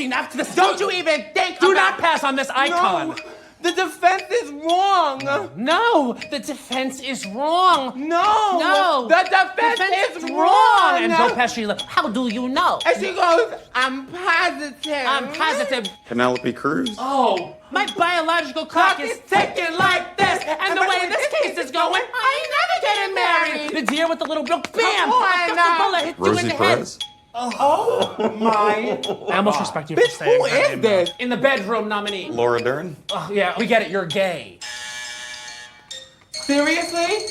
enough to the... Don't you even think Do not pass on this icon. No, the defense is wrong. No, the defense is wrong. No, the defense is wrong. And Joe Pesci, how do you know? And she goes, I'm positive. I'm positive. Penelope Cruz? Oh, my biological clock is ticking like this. And the way this case is going, I ain't never getting married. The deer with the little bill, bam! The bullet hit you in the head. Oh my! I almost respect you for saying who is this? In the bedroom nominee. Laura Dern? Oh, yeah, we get it. You're gay. Seriously?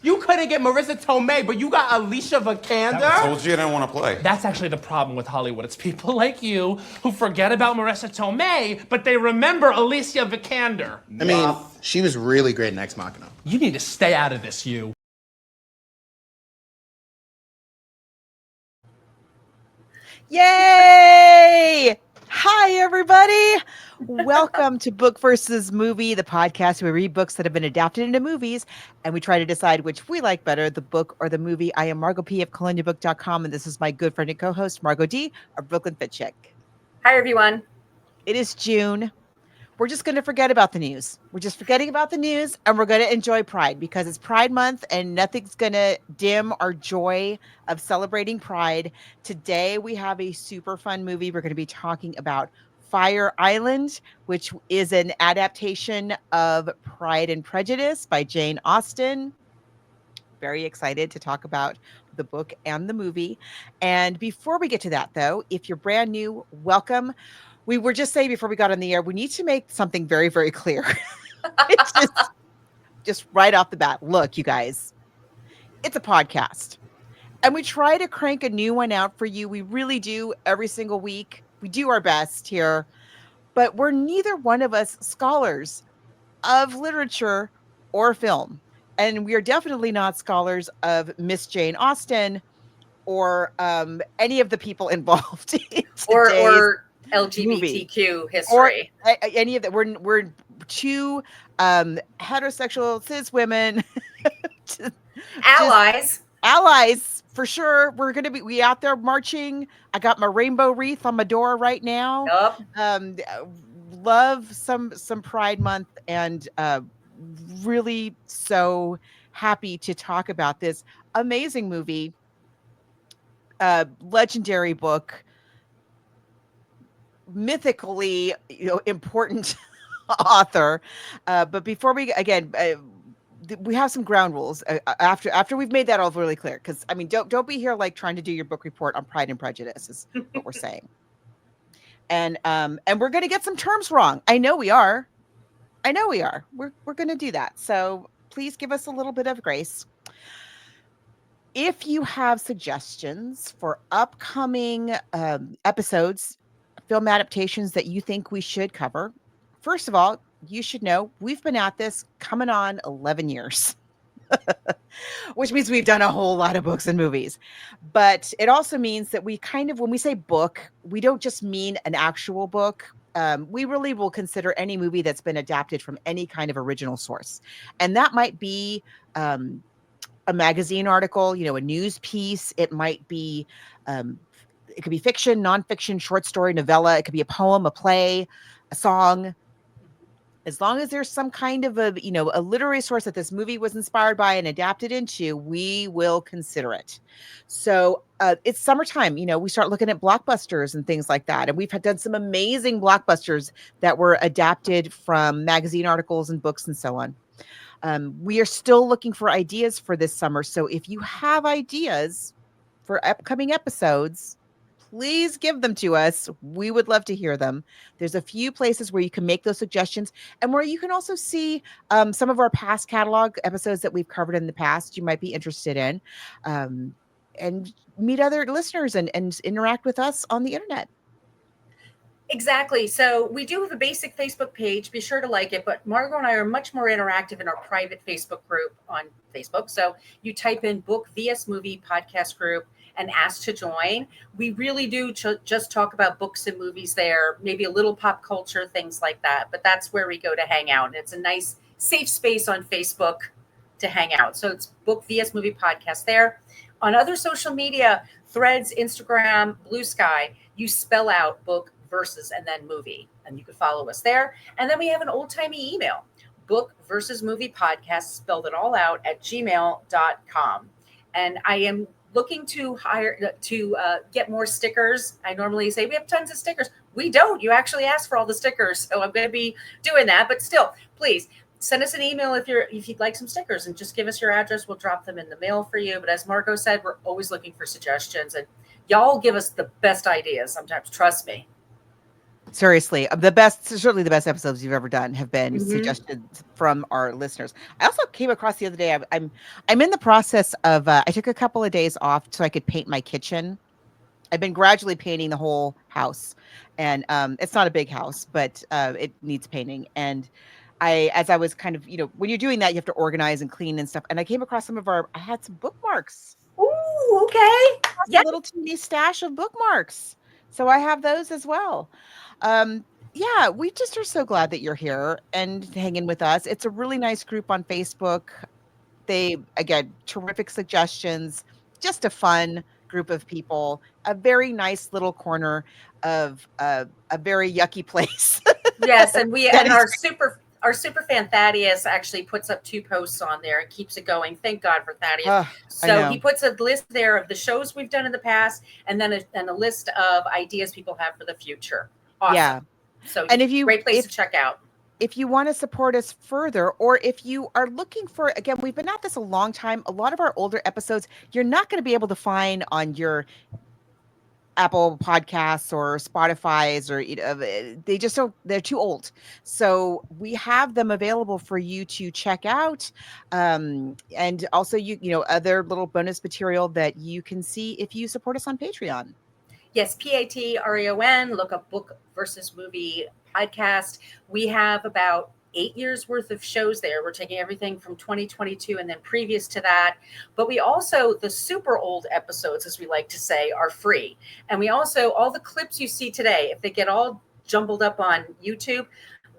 You couldn't get Marissa Tomei, but you got Alicia Vikander? I told you I didn't want to play. That's actually the problem with Hollywood. It's people like you who forget about Marissa Tomei, but they remember Alicia Vikander. I mean, she was really great in Ex Machina. You need to stay out of this, you. Yay! Hi, everybody. Welcome to Book versus Movie, the podcast where we read books that have been adapted into movies, and we try to decide which we like better, the book or the movie. I am Margot P. of coloniabook.com, and this is my good friend and co-host, Margot D. of Brooklyn Fit Chick. Hi, everyone. It is June. We're just going to forget about the news. We're just forgetting about the news, and we're going to enjoy Pride because it's Pride Month, and nothing's going to dim our joy of celebrating Pride. Today, we have a super fun movie. We're going to be talking about Fire Island, which is an adaptation of Pride and Prejudice by Jane Austen. Very excited to talk about the book and the movie. And before we get to that, though, if you're brand new, welcome. We were just saying before we got on the air, we need to make something very, very clear. It's just right off the bat. Look, you guys, it's a podcast. And we try to crank a new one out for you. We really do every single week. We do our best here. But we're neither one of us scholars of literature or film. And we are definitely not scholars of Miss Jane Austen or any of the people involved in or LGBTQ history, or any of that. We're two heterosexual cis women, allies for sure. We're gonna be out there marching. I got my rainbow wreath on my door right now. Yep. Love some Pride Month, and really so happy to talk about this amazing movie, legendary book, mythically, important author. But before we we have some ground rules after we've made that all really clear. Because I mean, don't be here like trying to do your book report on Pride and Prejudice is what we're saying. And we're gonna get some terms wrong. I know we are. We're gonna do that. So please give us a little bit of grace. If you have suggestions for upcoming episodes, film adaptations that you think we should cover, first of all, you should know we've been at this coming on 11 years, which means we've done a whole lot of books and movies. But it also means that we kind of, when we say book, we don't just mean an actual book. We really will consider any movie that's been adapted from any kind of original source. And that might be a magazine article, a news piece. It might be it could be fiction, nonfiction, short story, novella. It could be a poem, a play, a song. As long as there's some kind of a literary source that this movie was inspired by and adapted into, we will consider it. So it's summertime. We start looking at blockbusters and things like that. And we've done some amazing blockbusters that were adapted from magazine articles and books and so on. We are still looking for ideas for this summer. So if you have ideas for upcoming episodes, please give them to us. We would love to hear them. There's a few places where you can make those suggestions and where you can also see some of our past catalog episodes that we've covered in the past you might be interested in, and meet other listeners and interact with us on the internet. Exactly. So we do have a basic Facebook page. Be sure to like it. But Margot and I are much more interactive in our private Facebook group on Facebook. So you type in Book vs Movie Podcast Group and ask to join. We really do just talk about books and movies there, maybe a little pop culture, things like that. But that's where we go to hang out. And it's a nice, safe space on Facebook to hang out. So it's Book vs Movie Podcast there. On other social media, Threads, Instagram, Blue Sky, you spell out Book versus and then movie. And you can follow us there. And then we have an old-timey email, book versus movie podcast, spelled it all out, at gmail.com. And I am looking to get more stickers. I normally say we have tons of stickers. We don't. You actually asked for all the stickers, so I'm going to be doing that. But still, please send us an email if you'd like some stickers, and just give us your address. We'll drop them in the mail for you. But as Margos said, we're always looking for suggestions, and y'all give us the best ideas sometimes. Trust me. Seriously, certainly the best episodes you've ever done have been suggested from our listeners. I also came across the other day. I'm in the process of. I took a couple of days off so I could paint my kitchen. I've been gradually painting the whole house, and it's not a big house, but it needs painting. And as I was kind of, when you're doing that, you have to organize and clean and stuff. And I came across I had some bookmarks. Ooh, okay. Yeah, a little teeny stash of bookmarks. So I have those as well. Yeah, we just are so glad that you're here and hanging with us. It's a really nice group on Facebook. Again, terrific suggestions, just a fun group of people, a very nice little corner of a very yucky place. Yes, and our super fan Thaddeus actually puts up 2 posts on there and keeps it going. Thank God for Thaddeus. So he puts a list there of the shows we've done in the past, and then a list of ideas people have for the future. Awesome. Yeah. So great place to check out. If you want to support us further, or if you are looking for, again, we've been at this a long time. A lot of our older episodes, you're not going to be able to find on your Apple Podcasts or Spotify's, or they just don't, they're too old. So we have them available for you to check out. And also other little bonus material that you can see if you support us on Patreon. Yes, Patreon, look up Book versus Movie Podcast. We have about 8 years worth of shows there. We're taking everything from 2022 and then previous to that. But we also, the super old episodes, as we like to say, are free. And we also, all the clips you see today, if they get all jumbled up on YouTube,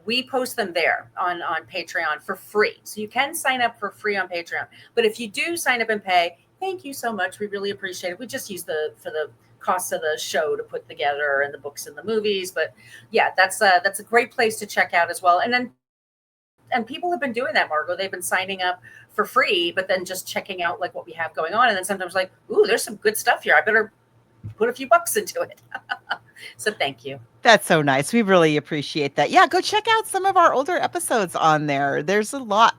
we post them there on Patreon for free. So you can sign up for free on Patreon. But if you do sign up and pay, thank you so much. We really appreciate it. We just use for the cost of the show to put together, and the books and the movies. But yeah, that's a great place to check out as well. And people have been doing that, Margot. They've been signing up for free, but then just checking out like what we have going on. And then sometimes like, ooh, there's some good stuff here. I better put a few bucks into it. So thank you. That's so nice. We really appreciate that. Yeah, go check out some of our older episodes on there. There's a lot.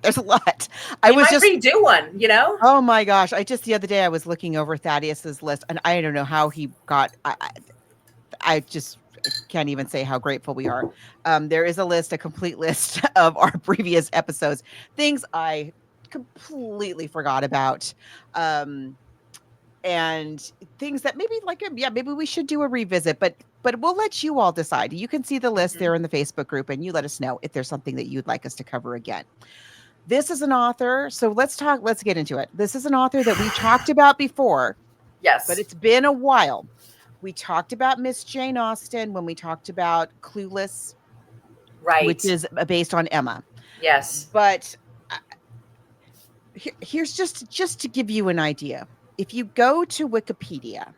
I might redo one, Oh my gosh. The other day I was looking over Thaddeus's list, and I don't know how he got, I just can't even say how grateful we are. There is a complete list of our previous episodes, things I completely forgot about. And things that maybe we should do a revisit, but we'll let you all decide. You can see the list there in the Facebook group, and you let us know if there's something that you'd like us to cover again. This is an author. So let's get into it. This is an author that we talked about before. Yes. But it's been a while. We talked about Miss Jane Austen when we talked about Clueless. Right. Which is based on Emma. Yes. But here's just to give you an idea. If you go to Wikipedia,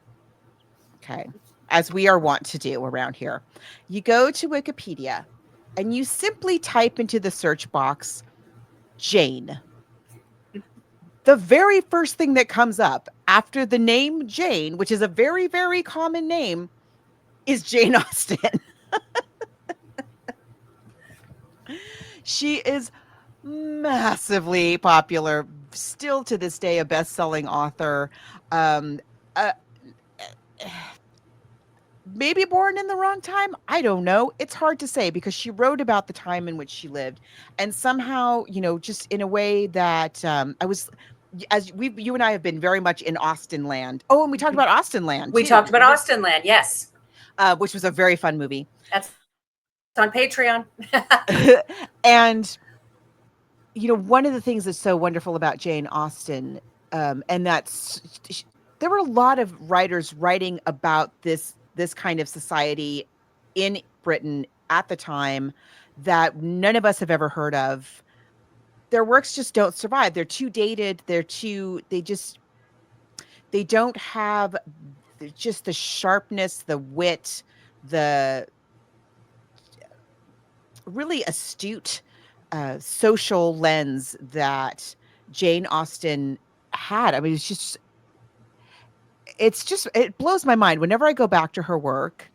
okay, as we are wont to do around here, you go to Wikipedia and you simply type into the search box, Jane. The very first thing that comes up after the name Jane, which is a very, very common name, is Jane Austen. She is massively popular, still to this day a best-selling author. Maybe born in the wrong time, I don't know. It's hard to say, because she wrote about the time in which she lived, and somehow, just in a way that you and I have been very much in Austen land. Oh, and we talked about Austen land. We talked about Austen land, yes, which was a very fun movie. It's on Patreon. And one of the things that's so wonderful about Jane Austen, and there were a lot of writers writing about this kind of society in Britain at the time that none of us have ever heard of. Their works just don't survive. They're too dated. They don't have just the sharpness, the wit, the really astute social lens that Jane Austen had. I mean, it blows my mind whenever I go back to her work.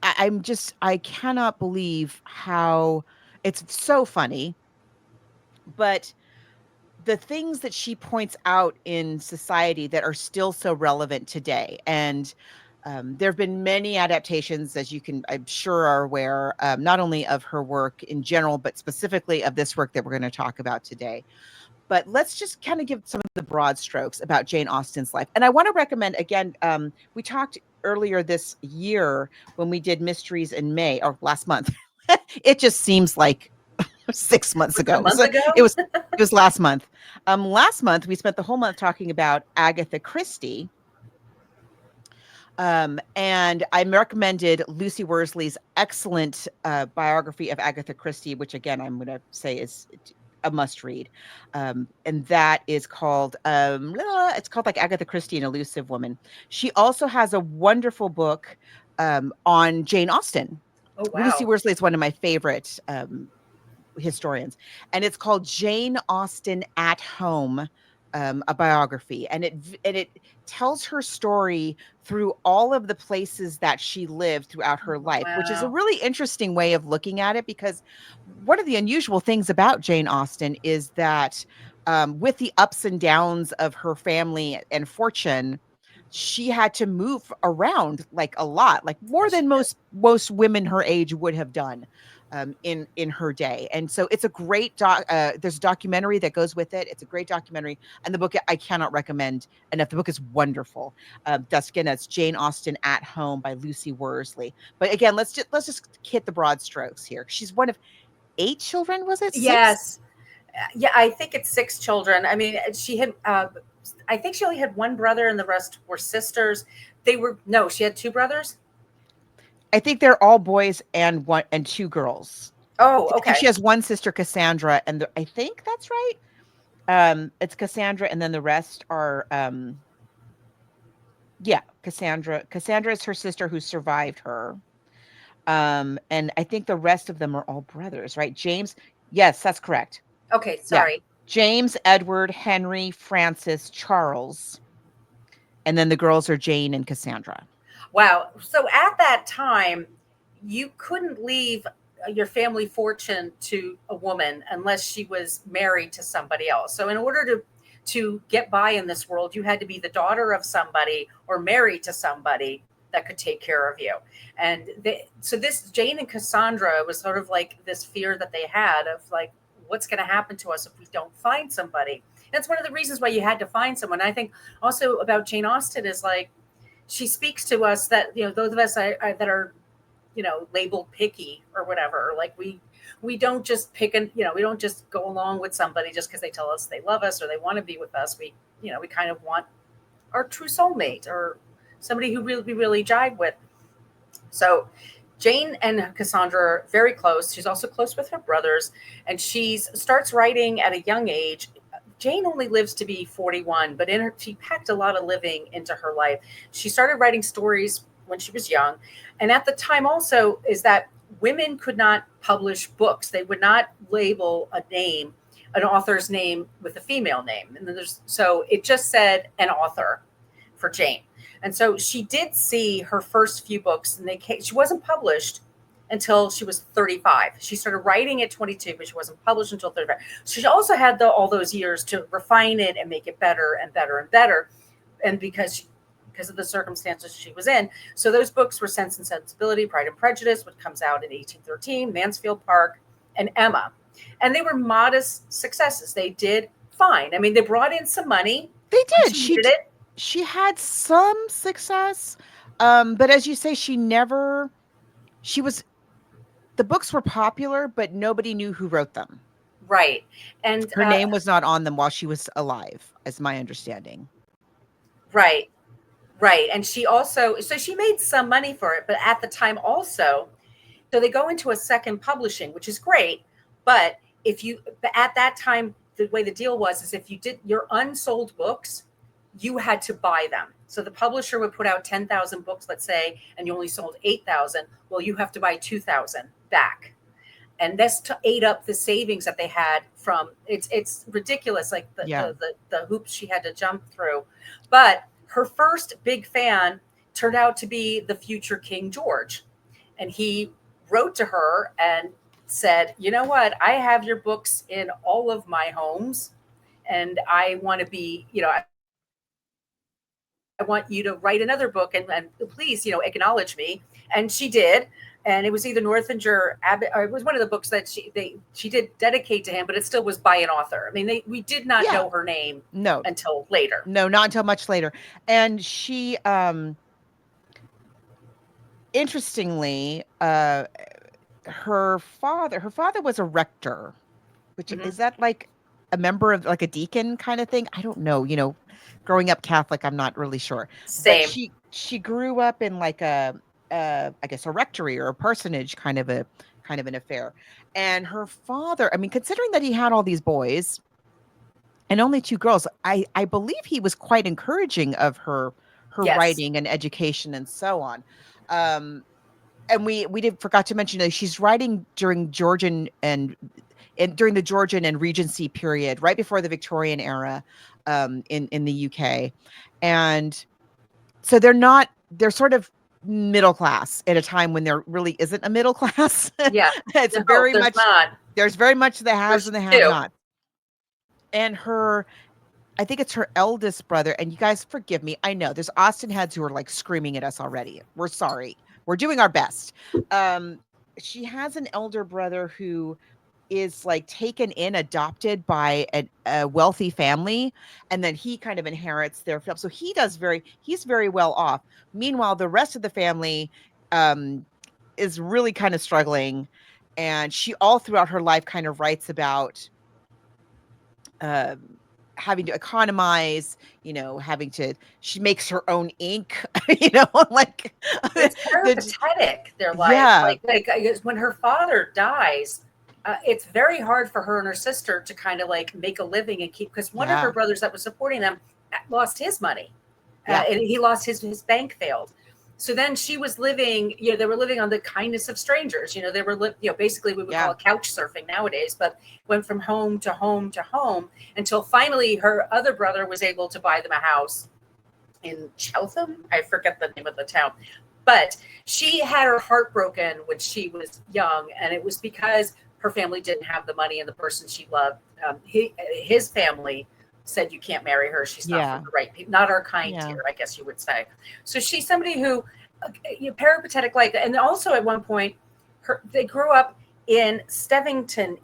I cannot believe how it's so funny, but the things that she points out in society that are still so relevant today. And there have been many adaptations, as I'm sure, are aware, not only of her work in general, but specifically of this work that we're going to talk about today. But let's just kind of give some of the broad strokes about Jane Austen's life. And I want to recommend, again, we talked earlier this year when we did Mysteries in May, or last month. It just seems like 6 months ago. A month ago? It was last month. Last month, we spent the whole month talking about Agatha Christie. And I recommended Lucy Worsley's excellent biography of Agatha Christie, which again, I'm going to say is a must read. And that is called, it's called like Agatha Christie, an Elusive Woman. She also has a wonderful book on Jane Austen. Oh, wow. Lucy Worsley is one of my favorite historians, and it's called Jane Austen at Home, a biography, and it tells her story through all of the places that she lived throughout her life, which is a Wow. really interesting way of looking at it, because one of the unusual things about Jane Austen is that with the ups and downs of her family and fortune, she had to move around like a lot, like more than most women her age would have done in her day. And so it's a great there's a documentary that goes with it. It's a great documentary, and the book I cannot recommend enough. The book is wonderful. That's Jane Austen at Home by Lucy Worsley. But again, let's just hit the broad strokes here. She's one of 8 children, was it? 6? Yes. Yeah, I think it's 6 children. I mean, she had, I think she only had one brother and the rest were sisters. She had 2 brothers. I think they're all boys and 2 girls. Oh, I okay. think she has one sister, Cassandra, and I think that's right. It's Cassandra, and then the rest are, Cassandra. Cassandra is her sister who survived her. And I think the rest of them are all brothers, right? James. Yes, that's correct. Okay, sorry. Yeah. James, Edward, Henry, Francis, Charles. And then the girls are Jane and Cassandra. Wow. So at that time, you couldn't leave your family fortune to a woman unless she was married to somebody else. So in order to get by in this world, you had to be the daughter of somebody or married to somebody that could take care of you. And so this Jane and Cassandra was sort of like this fear that they had of like, what's going to happen to us if we don't find somebody? That's one of the reasons why you had to find someone. I think also about Jane Austen is like, she speaks to us that, those of us that are, labeled picky or whatever, like we don't just pick and, we don't just go along with somebody just because they tell us they love us or they want to be with us. We kind of want our true soulmate or somebody who we really jive with. So Jane and Cassandra are very close. She's also close with her brothers, and she starts writing at a young age. Jane only lives to be 41, but she packed a lot of living into her life. She started writing stories when she was young. And at the time also is that women could not publish books. They would not label an author's name with a female name. And so it just said an author for Jane. And so she did see her first few books, and she wasn't published until she was 35. She started writing at 22, but she wasn't published until 35. So she also had all those years to refine it and make it better and better and better. And because of the circumstances she was in. So those books were Sense and Sensibility, Pride and Prejudice, which comes out in 1813, Mansfield Park, and Emma. And they were modest successes. They did fine. I mean, they brought in some money. They did. She did it. She had some success. But as you say, the books were popular, but nobody knew who wrote them. Right. And her name was not on them while she was alive, as my understanding. Right. Right. And she made some money for it, but at the time also, so they go into a second publishing, which is great. But at that time, the way the deal was, is if you did your unsold books, you had to buy them. So the publisher would put out 10,000 books, let's say, and you only sold 8,000. Well, you have to buy 2,000 back. and this ate up the savings that they had from it's ridiculous, like the hoops she had to jump through. But her first big fan turned out to be the future King George, and he wrote to her and said, you know what, I have your books in all of my homes, and I want to be, I want you to write another book, and please, acknowledge me. And she did. And it was either Northanger Abbott, or it was one of the books that she did dedicate to him, but it still was by an author. I mean, we did not know her name until later. No, not until much later. And she, interestingly, her father was a rector, which is that like a member of like a deacon kind of thing? I don't know. Growing up Catholic, I'm not really sure. Same. But she grew up in like I guess a rectory or a parsonage kind of an affair. And her father, I mean, considering that he had all these boys and only 2 girls, I believe he was quite encouraging of her writing and education and so on. And we forgot to mention that she's writing during Georgian and during the Georgian and Regency period, right before the Victorian era, in the UK. And so they're sort of middle class at a time when there really isn't a middle class. Yeah. It's very much not. There's very much the haves and the have-not. And I think it's her eldest brother, and you guys forgive me. I know there's Austen heads who are like screaming at us already. We're sorry. We're doing our best. She has an elder brother who is like taken in, adopted by a wealthy family, and then he kind of inherits their film. So he's very well off. Meanwhile, the rest of the family is really kind of struggling, and she all throughout her life kind of writes about having to economize, she makes her own ink, like it's peripatetic, their life. Yeah. Like I guess when her father dies, it's very hard for her and her sister to kind of like make a living and keep, because one of her brothers that was supporting them lost his money. And he lost his bank failed. So then she was living, they were living on the kindness of strangers. They were, basically we would call it couch surfing nowadays, but went from home to home to home until finally her other brother was able to buy them a house in Cheltenham. I forget the name of the town, but she had her heart broken when she was young. And it was because her family didn't have the money, and the person she loved, his family said, you can't marry her. She's not for the right people, not our kind here, I guess you would say. So she's somebody who, peripatetic like that. And also at one point, they grew up in Stevington,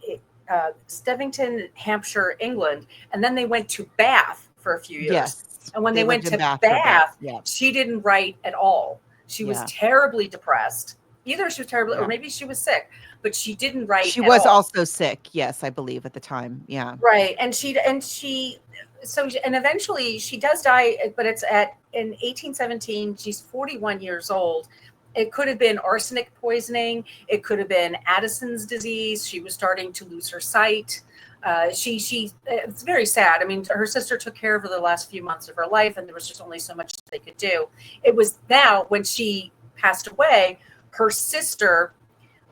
Hampshire, England, and then they went to Bath for a few years. Yes, and when they went to Bath, she didn't write at all. She was terribly depressed. Either she was terribly, or maybe she was sick, but she didn't write. She was also sick. Yes, I believe at the time. Yeah. Right. And eventually she does die, but it's in 1817. She's 41 years old. It could have been arsenic poisoning. It could have been Addison's disease. She was starting to lose her sight. It's very sad. I mean, her sister took care of her the last few months of her life, and there was just only so much they could do. It was now when she passed away, her sister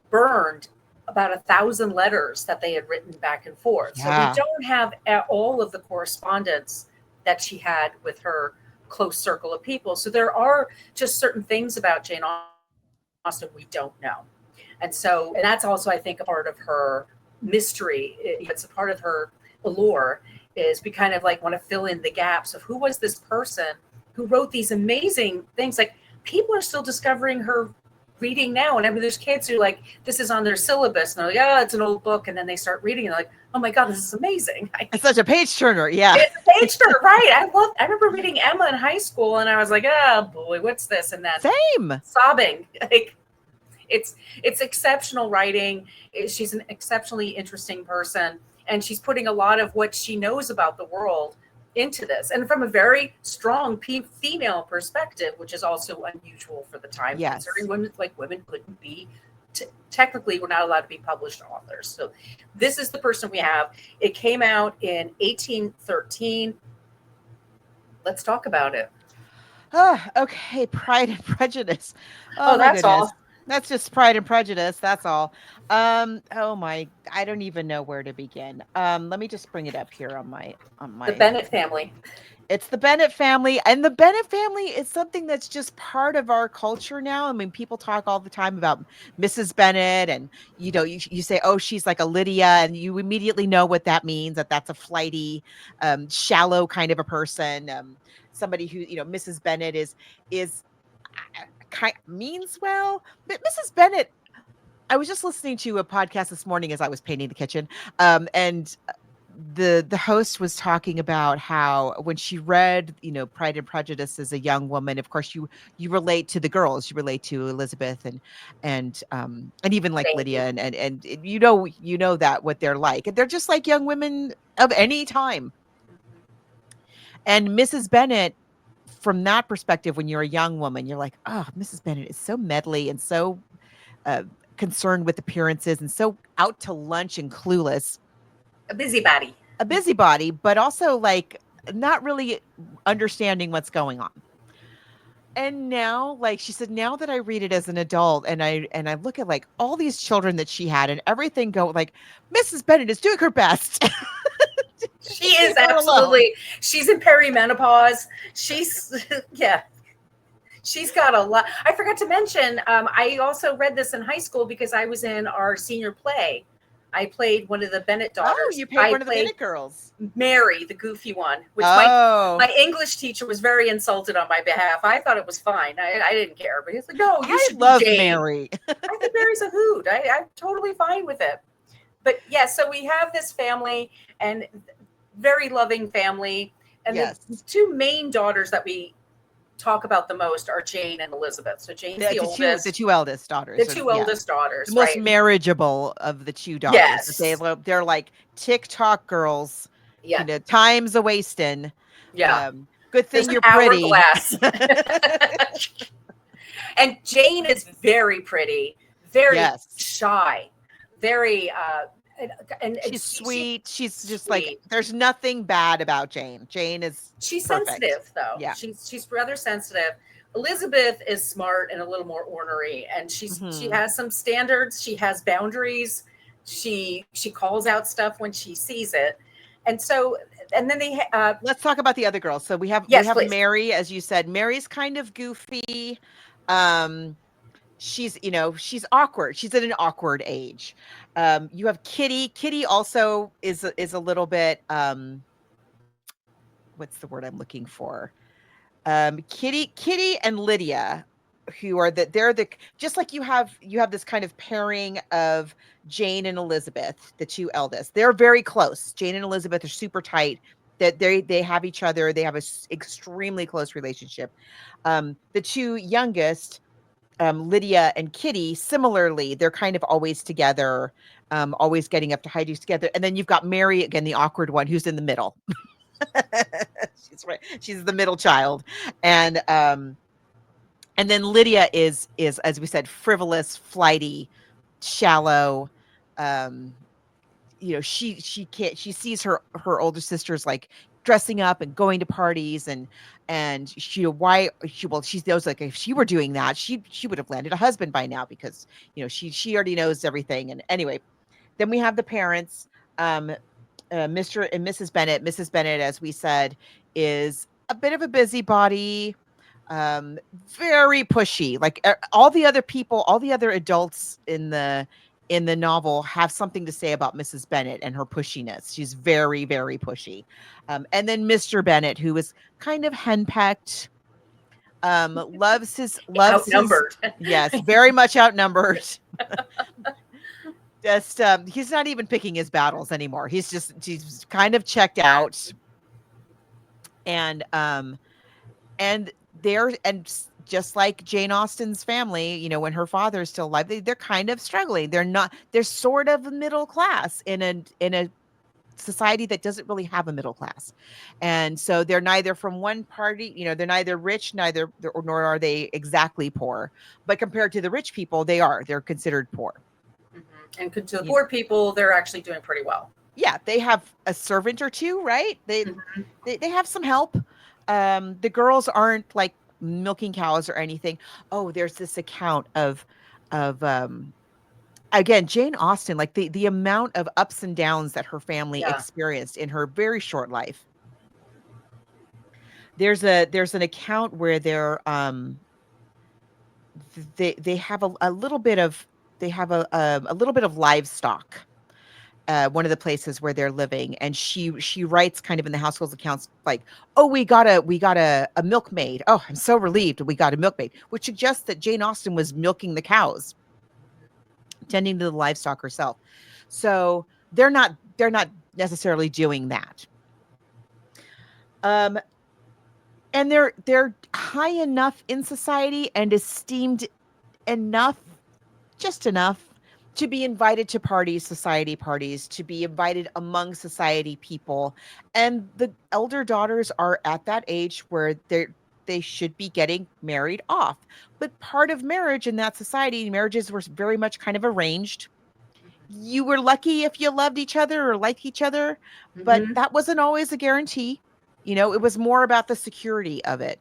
burned about 1,000 letters that they had written back and forth. So we don't have all of the correspondence that she had with her close circle of people. So there are just certain things about Jane Austen we don't know. And that's also, I think, a part of her mystery. It's a part of her allure, is we kind of like want to fill in the gaps of who was this person who wrote these amazing things. Like, people are still discovering her reading now. And I mean, there's kids who like, this is on their syllabus, and they're like, oh, it's an old book. And then they start reading and they're like, oh my God, this is amazing. It's such a page turner. Yeah. It's a page turner, right? I remember reading Emma in high school, and I was like, oh boy, what's this? And then sobbing. Like, it's exceptional writing. She's an exceptionally interesting person, and she's putting a lot of what she knows about the world into this, and from a very strong female perspective, which is also unusual for the time. Considering women couldn't be technically, we're not allowed to be published authors. So this is the person we have. It came out in 1813. Let's talk about it. Okay, Pride and Prejudice. Oh, that's goodness. all. That's just Pride and Prejudice. That's all. Oh my, I don't even know where to begin. Let me just bring it up here on my The Bennet family. It's the Bennet family, and the Bennet family is something that's just part of our culture now. I mean, people talk all the time about Mrs. Bennet, and you say, "Oh, she's like a Lydia," and you immediately know what that means. That's a flighty, shallow kind of a person. Somebody who Mrs. Bennet is kind means well, but Mrs. Bennet. I was just listening to a podcast this morning as I was painting the kitchen, and the host was talking about how when she read Pride and Prejudice as a young woman, of course you relate to the girls, you relate to Elizabeth and even like Thank Lydia you. and you know that what they're like, and they're just like young women of any time. And Mrs. Bennet, from that perspective, when you're a young woman, you're like, oh, Mrs. Bennet is so meddly and so uh, concerned with appearances and so out to lunch and clueless, A busybody. a busybody, but also like not really understanding what's going on. And now, like she said, now that I read it as an adult and I look at like all these children that she had and everything go like Mrs. Bennet is doing her best. She is Leave her alone. absolutely. She's in perimenopause. She's yeah. She's got a lot. I forgot to mention. I also read this in high school because I was in our senior play. I played one of the Bennet daughters. Oh, you played one of the played Bennet girls. Mary, the goofy one, which Oh, my English teacher was very insulted on my behalf. I thought it was fine. I didn't care, but he's like, no, you I should love be Jane. Mary. I think Mary's a hoot. I'm totally fine with it. But yeah, so we have this family and very loving family. And Yes. the two main daughters that we talk about the most are Jane and Elizabeth. So Jane's the oldest. The two eldest daughters. The two eldest daughters, the most right? marriageable of the two daughters. Yes. They're like TikTok girls. Yeah. Time's a wasting. Yeah. Good thing There's you're an pretty. hourglass. And Jane is very pretty, very Yes. shy, very and She's sweet. She's just sweet. like there's nothing bad about Jane. Jane is She's perfect. sensitive though. Yeah. She's rather sensitive. Elizabeth is smart and a little more ornery, and she has some standards. She has boundaries. She calls out stuff when she sees it, and so and then they let's talk about the other girls. So we have please. Mary, as you said. Mary's kind of goofy. She's awkward. She's at an awkward age. You have Kitty. Kitty also is a little bit what's the word I'm looking for? Kitty and Lydia, who are they're just like you have this kind of pairing of Jane and Elizabeth, the two eldest. They're very close. Jane and Elizabeth are super tight. That they have each other. They have a extremely close relationship. The two youngest, Lydia and Kitty, similarly, they're kind of always together, always getting up to hijinks together. And then you've got Mary, again, the awkward one, who's in the middle. She's right. She's the middle child. And then Lydia is, as we said, frivolous, flighty, shallow. She sees her older sisters like dressing up and going to parties and she knows like if she were doing that she would have landed a husband by now because she already knows everything. And anyway, then we have the parents, Mr. and Mrs. Bennet. Mrs. Bennet, as we said, is a bit of a busybody, very pushy. Like all the other adults in the novel have something to say about Mrs. Bennet and her pushiness. She's very, very pushy. And then Mr. Bennet, who is kind of henpecked, outnumbered. Yes, very much outnumbered. Just he's not even picking his battles anymore. He's kind of checked out. And just like Jane Austen's family, when her father is still alive, they're kind of struggling. They're sort of middle class in a society that doesn't really have a middle class. And so they're neither from one party, they're neither rich, nor are they exactly poor. But compared to the rich people, they're considered poor. Mm-hmm. And to the poor people, they're actually doing pretty well. Yeah, they have a servant or two, right? They have some help. The girls aren't like milking cows or anything. Oh, there's this account of of again, Jane Austen, like the amount of ups and downs that her family Yeah. experienced in her very short life. There's an account where they have a little bit of a little bit of livestock. One of the places where they're living, and she writes kind of in the household's accounts like, "Oh, we got a milkmaid. Oh, I'm so relieved we got a milkmaid," which suggests that Jane Austen was milking the cows, tending to the livestock herself. So they're not necessarily doing that. Um, and they're high enough in society and esteemed enough, just enough, to be invited to parties, society parties, to be invited among society people. And the elder daughters are at that age where they should be getting married off. But part of marriage in that society, marriages were very much kind of arranged. You were lucky if you loved each other or liked each other, but Mhm. that wasn't always a guarantee. It was more about the security of it.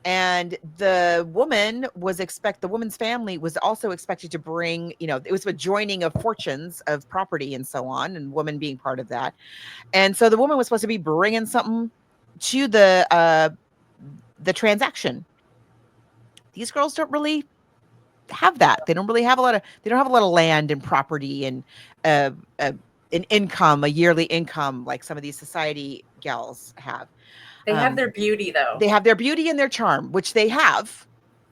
And the woman's family was also expected to bring, it was a joining of fortunes of property and so on, and woman being part of that. And so the woman was supposed to be bringing something to the transaction. These girls don't really have that. They don't have a lot of land and property and uh, uh an income, a yearly income like some of these society gals have. They have their beauty though, They have their beauty and their charm, which they have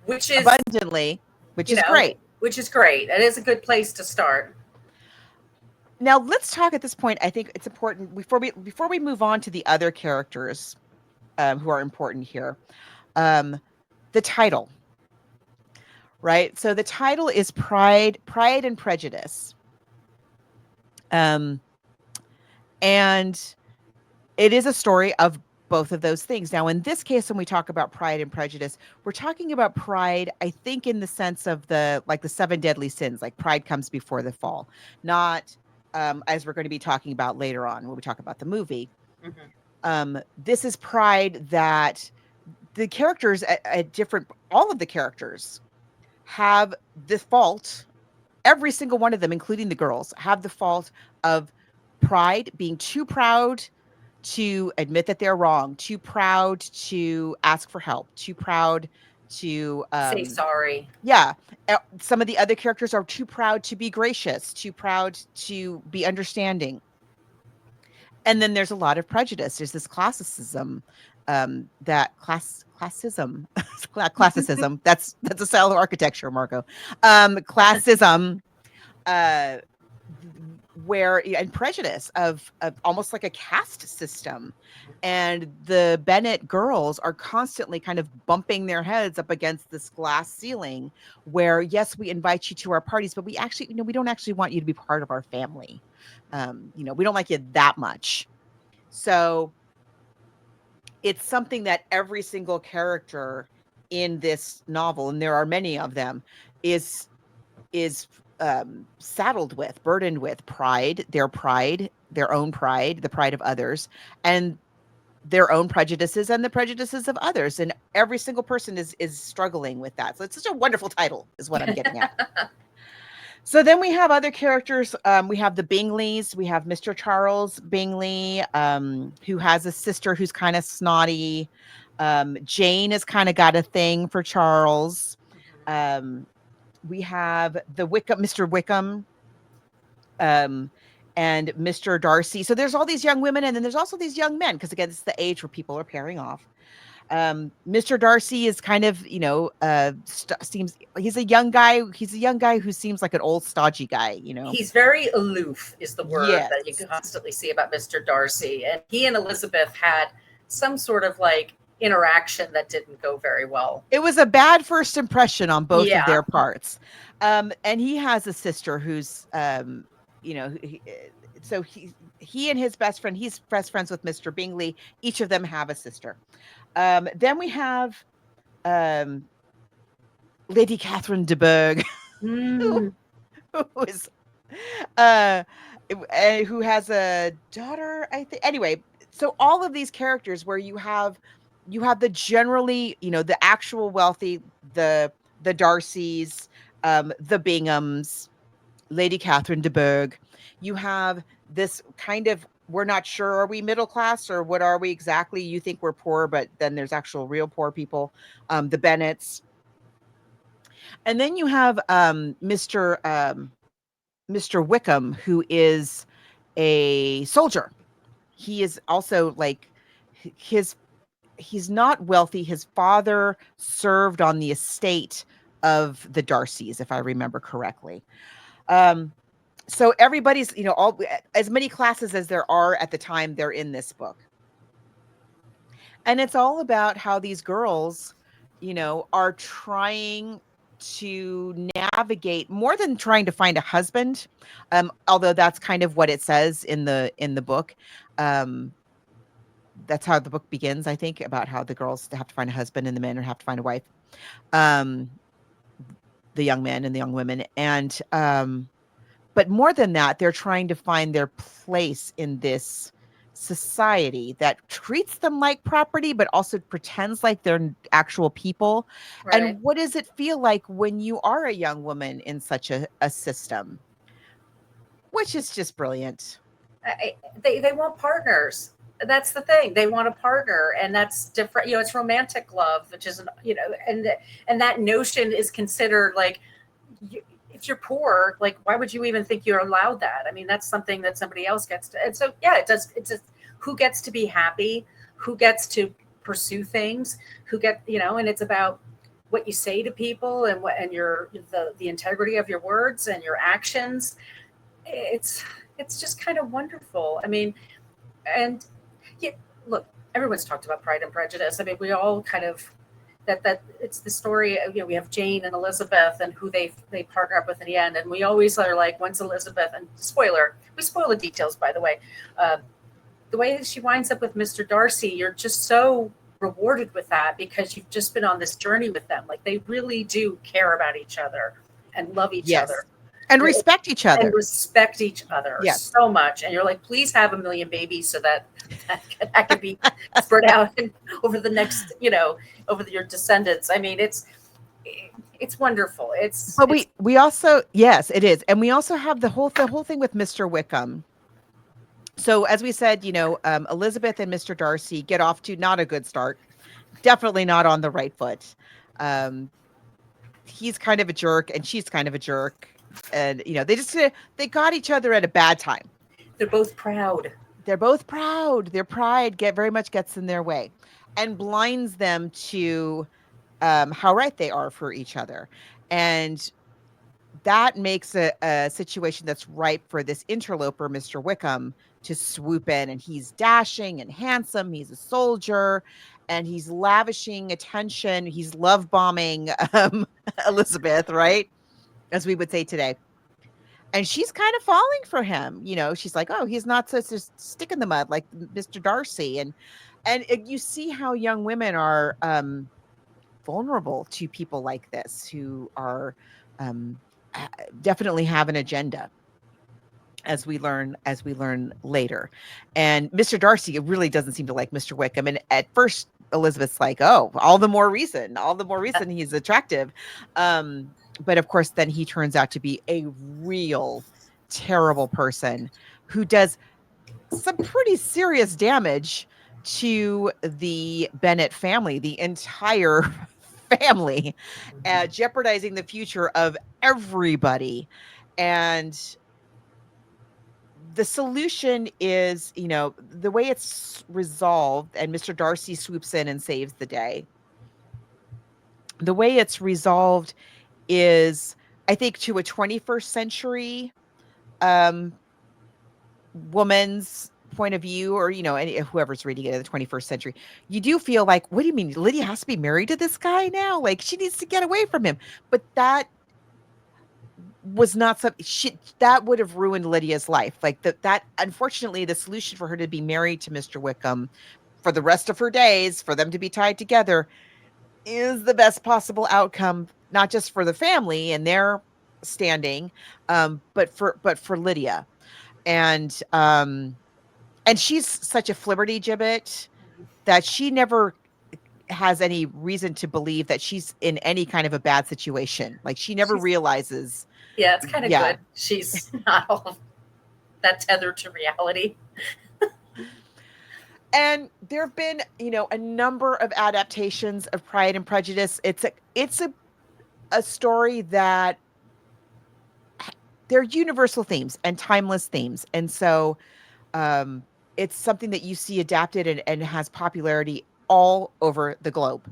which is abundantly, which you is know, great. which is great. It is a good place to start. Now let's talk at this point. I think it's important before we move on to the other characters who are important here. The title, right? So the title is Pride and Prejudice. And it is a story of both of those things. Now, in this case, when we talk about Pride and Prejudice, we're talking about pride, I think, in the sense of the seven deadly sins, like pride comes before the fall, not as we're going to be talking about later on when we talk about the movie. Mhm. This is pride that the characters all of the characters have the fault. Every single one of them, including the girls, have the fault of pride, being too proud to admit that they're wrong, too proud to ask for help, too proud to Say sorry. yeah. Some of the other characters are too proud to be gracious, too proud to be understanding. And then there's a lot of prejudice. There's this classicism, classism, classicism. That's a style of architecture, Marco. Classism, and prejudice of almost like a caste system. And the Bennet girls are constantly kind of bumping their heads up against this glass ceiling where, yes, we invite you to our parties, but we actually, we don't actually want you to be part of our family. We don't like you that much. So it's something that every single character in this novel, and there are many of them, is saddled with, burdened with pride, their own pride, the pride of others, and their own prejudices and the prejudices of others. And every single person is struggling with that. So it's such a wonderful title is what I'm getting at. So then we have other characters. We have the Bingleys. We have Mr. Charles Bingley, who has a sister who's kind of snotty. Jane has kind of got a thing for Charles. We have Mr. Wickham, and Mr. Darcy. So there's all these young women, and then there's also these young men, because again, it's the age where people are pairing off. Mr. Darcy is kind of, seems he's a young guy. He's a young guy who seems like an old stodgy guy, He's very aloof is the word Yes. that you constantly see about Mr. Darcy. And he and Elizabeth had some sort of interaction that didn't go very well. It was a bad first impression on both Yeah. of their parts. And he has a sister who's, so he and his best friend, he's best friends with Mr. Bingley. Each of them have a sister. Then we have Lady Catherine de Bourgh, who is who has a daughter, I think. Anyway, so all of these characters where you have the generally, the actual wealthy, the Darcys, the Binghams, Lady Catherine de Bourgh. You have this kind of, we're not sure, are we middle class or what are we exactly? You think we're poor, but then there's actual real poor people, the Bennets. And then you have Mr. Wickham, who is a soldier. He is also like he's not wealthy. His father served on the estate of the Darcys, if I remember correctly. So everybody's, all as many classes as there are at the time they're in this book. And it's all about how these girls, are trying to navigate more than trying to find a husband. Although that's kind of what it says in the book. That's how the book begins, I think, about how the girls have to find a husband and the men have to find a wife. The young men and the young women. And but more than that, they're trying to find their place in this society that treats them like property, but also pretends like they're actual people. Right. And what does it feel like when you are a young woman in such a system? Which is just brilliant. They want partners. That's the thing. They want a partner, and that's different. It's romantic love, which is, and that notion is considered like, if you're poor, like, why would you even think you're allowed that? I mean, that's something that somebody else gets to. And so, yeah, it does. It's just who gets to be happy, who gets to pursue things, and it's about what you say to people and the integrity of your words and your actions. It's just kind of wonderful. I mean, and yeah, look, everyone's talked about Pride and Prejudice. I mean, we all kind of that it's the story. We have Jane and Elizabeth and who they partner up with in the end, and we always are like, when's Elizabeth? And spoiler, we spoil the details, by the way. The way that she winds up with Mr. Darcy, you're just so rewarded with that because you've just been on this journey with them. Like, they really do care about each other and love each other. And respect each other. And respect each other so much. And you're like, please have 1 million babies so that can be spread out over the next, over your descendants. I mean, it's wonderful. But we also, yes, it is. And we also have the whole thing with Mr. Wickham. So as we said, Elizabeth and Mr. Darcy get off to not a good start. Definitely not on the right foot. He's kind of a jerk and she's kind of a jerk. And, they got each other at a bad time. They're both proud. Their pride very much gets in their way and blinds them to how right they are for each other. And that makes a situation that's ripe for this interloper, Mr. Wickham, to swoop in. And he's dashing and handsome. He's a soldier and he's lavishing attention. He's love bombing Elizabeth, right? As we would say today. And she's kind of falling for him. She's like, oh, he's not such a stick in the mud like Mr. Darcy. And you see how young women are vulnerable to people like this who are definitely have an agenda, as we learn later. And Mr. Darcy really doesn't seem to like Mr. Wickham. And at first, Elizabeth's like, oh, all the more reason he's attractive. But of course, then he turns out to be a real terrible person who does some pretty serious damage to the Bennet family, the entire family, jeopardizing the future of everybody. And the solution is, the way it's resolved, and Mr. Darcy swoops in and saves the day. The way it's resolved is, I think, to a 21st century woman's point of view, or whoever's reading it in the 21st century, you do feel like, what do you mean Lydia has to be married to this guy now? Like, she needs to get away from him. But that was not something that would have ruined Lydia's life. Like that unfortunately, the solution for her to be married to Mr. Wickham for the rest of her days, for them to be tied together, is the best possible outcome, not just for the family and their standing, but for Lydia. And she's such a flibbertigibbet that she never has any reason to believe that she's in any kind of a bad situation. Like she never realizes. Yeah, it's kind of good. She's not all that tethered to reality. And there have been, a number of adaptations of Pride and Prejudice. It's a story that they're universal themes and timeless themes. And so it's something that you see adapted and has popularity all over the globe.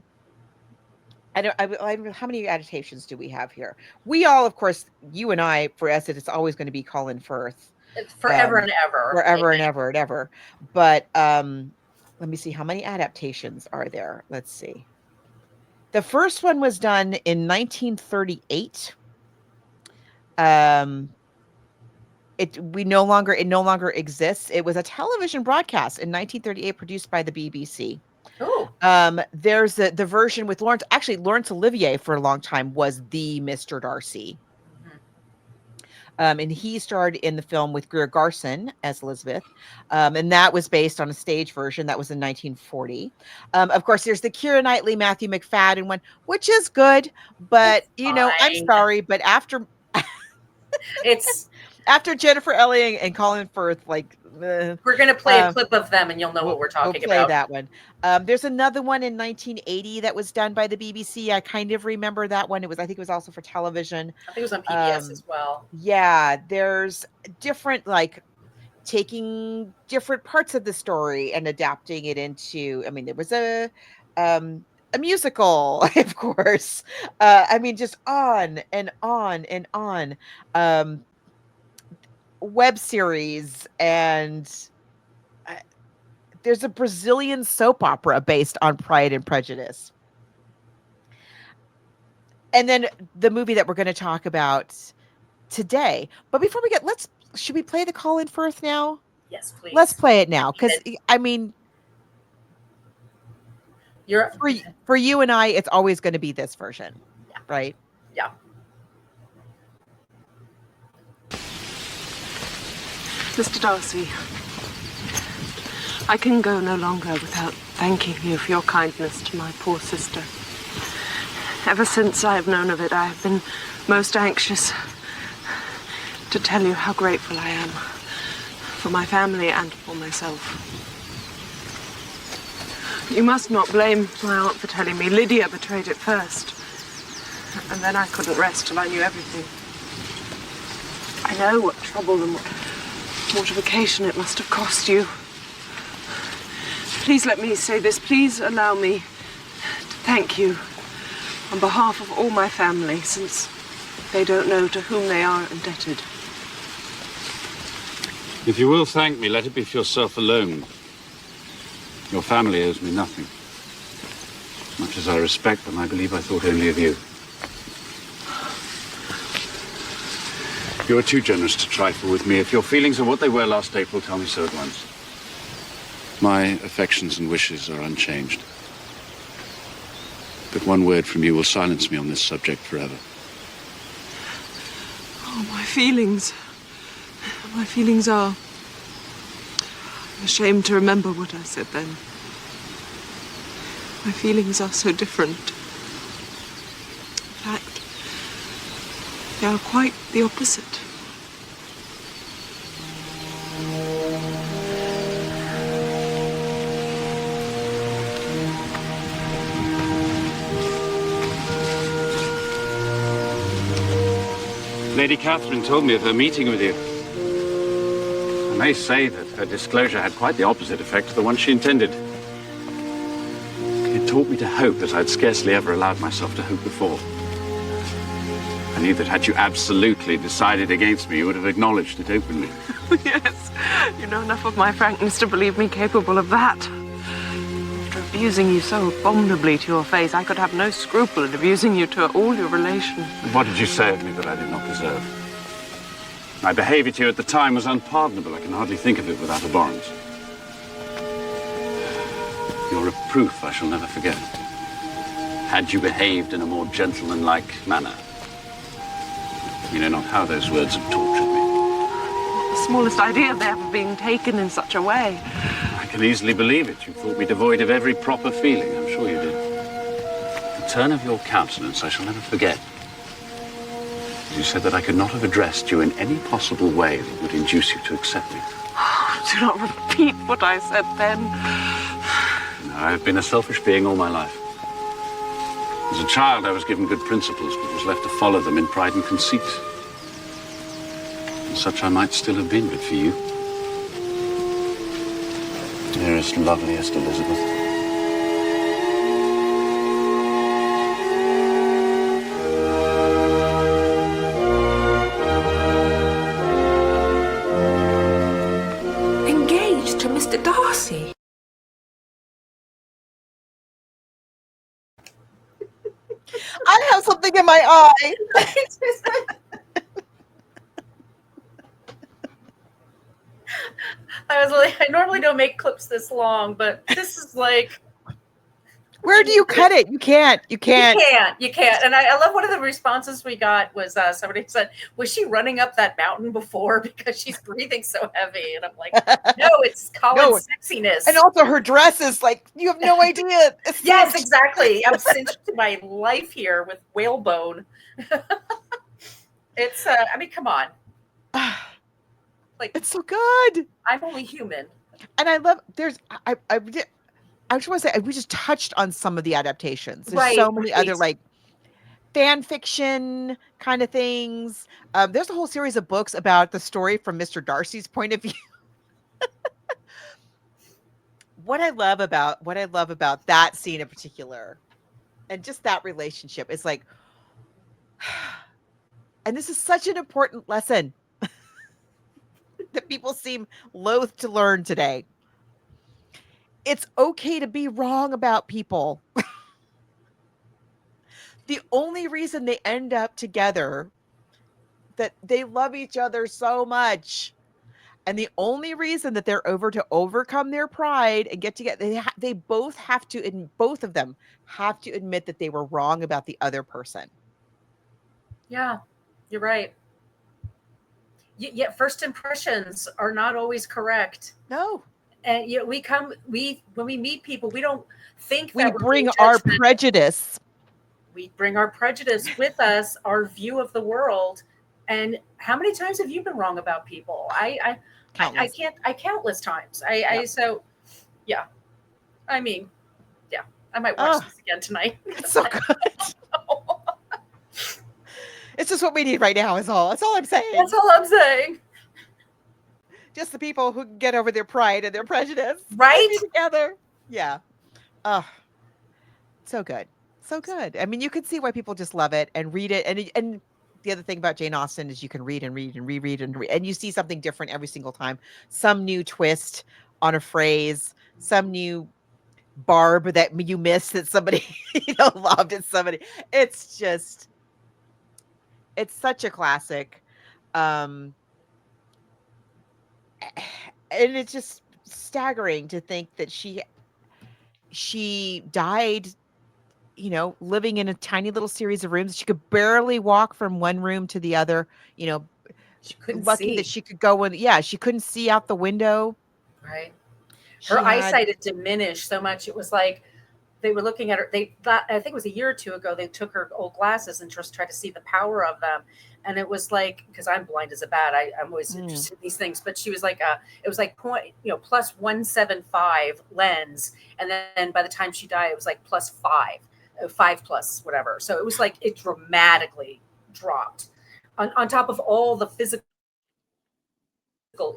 How many adaptations do we have here? We all, of course, you and I, for us, it's always going to be Colin Firth. Forever and ever. Forever and ever and ever. But let me see, how many adaptations are there? Let's see. The first one was done in 1938. It no longer exists. It was a television broadcast in 1938 produced by the BBC. Oh. There's the version with Laurence Olivier for a long time was the Mr. Darcy. And he starred in the film with Greer Garson as Elizabeth. And that was based on a stage version that was in 1940. Of course, there's the Keira Knightley, Matthew McFadden one, which is good, but I'm sorry, but after after Jennifer Elliott and Colin Firth, we're going to play a clip of them and you'll know what we're talking about. We'll play that one. There's another one in 1980 that was done by the BBC. I kind of remember that one. I think it was also for television. I think it was on PBS as well. Yeah, there's different, taking different parts of the story and adapting it into, there was a musical, of course. Just on and on and on. Web series, and there's a Brazilian soap opera based on Pride and Prejudice. And then the movie that we're going to talk about today. But before we should we play the Colin Firth now? Yes, please. Let's play it now, because for you and I, it's always going to be this version, right? Yeah. Mr. Darcy, I can go no longer without thanking you for your kindness to my poor sister. Ever since I have known of it, I have been most anxious to tell you how grateful I am for my family and for myself. You must not blame my aunt for telling me. Lydia betrayed it first. And then I couldn't rest till I knew everything. I know what trouble and what mortification it must have cost you. Please let me say this. Please allow me to thank you on behalf of all my family, since they don't know to whom they are indebted. If you will thank me, let it be for yourself alone. Your family owes me nothing. Much as I respect them, I believe I thought only of you. You are too generous to trifle with me. If your feelings are what they were last April, tell me so at once. My affections and wishes are unchanged. But one word from you will silence me on this subject forever. Oh, my feelings. My feelings are... I'm ashamed to remember what I said then. My feelings are so different. In fact, they are quite the opposite. Lady Catherine told me of her meeting with you. I may say that her disclosure had quite the opposite effect to the one she intended. It taught me to hope that I'd scarcely ever allowed myself to hope before. I knew that had you absolutely decided against me, you would have acknowledged it openly. Yes, you know enough of my frankness to believe me capable of that. After abusing you so abominably to your face, I could have no scruple in abusing you to all your relations. What did you say of me that I did not deserve? My behavior to you at the time was unpardonable. I can hardly think of it without abhorrence. Your reproof I shall never forget. Had you behaved in a more gentlemanlike manner, you know not how those words have tortured me. Not the smallest idea of their ever being taken in such a way. I can easily believe it. You thought me devoid of every proper feeling. I'm sure you did. turn of your countenance I shall never forget. You said that I could not have addressed you in any possible way that would induce you to accept me. Do not repeat what I said then. I've been a selfish being all my life. As a child, I was given good principles, but was left to follow them in pride and conceit. And such I might still have been, but for you. Dearest, loveliest Elizabeth. Engaged to Mr. Darcy. I have something in my eye. I was like, I normally don't make clips this long, but this is like. Where do you cut it? You can't. You can't. You can't. And I love one of the responses we got was somebody said, was she running up that mountain before because she's breathing so heavy? And I'm like, no, it's Colin's sexiness. And also her dress is like, you have no idea. Yes, exactly. I'm cinched to my life here with whalebone. It's, I mean, come on. Like, it's so good. I'm only human. And I love, I just want to say, we just touched on some of the adaptations. There's so many other like fan fiction kind of things. There's a whole series of books about the story from Mr. Darcy's point of view. What I love about that scene in particular, and just that relationship, is like, and this is such an important lesson that people seem loath to learn today. It's okay to be wrong about people. The only reason they end up together, that they love each other so much, and the only reason that they're to overcome their pride and get together, they both have to, and both of them have to admit that they were wrong about the other person. Yeah, you're right. Yet first impressions are not always correct. No. And when we meet people, we don't think that we bring our prejudice. We bring our prejudice with us, our view of the world. And how many times have you been wrong about people? I countless times. So yeah. I mean, yeah. I might watch this again tonight. It's so good. It's just what we need right now. That's all I'm saying. That's all I'm saying. Just the people who can get over their pride and their prejudice. Right? Together. Yeah. Oh, so good. So good. I mean, you can see why people just love it and read it. And the other thing about Jane Austen is you can read and read and reread and you see something different every single time. Some new twist on a phrase, some new barb that you missed that somebody loved and somebody. It's such a classic. And it's just staggering to think that she died, living in a tiny little series of rooms. She could barely walk from one room to the other. She couldn't lucky see. that she could go in. Yeah, she couldn't see out the window. Right. Her eyesight had diminished so much. It was like they were looking at her. I think it was a year or two ago, they took her old glasses and just tried to see the power of them. And it was like, because I'm blind as a bat, I'm always interested in these things. But she was like, it was like plus 175 lens, and then by the time she died, it was like plus 5 plus whatever. So it was like it dramatically dropped on top of all the physical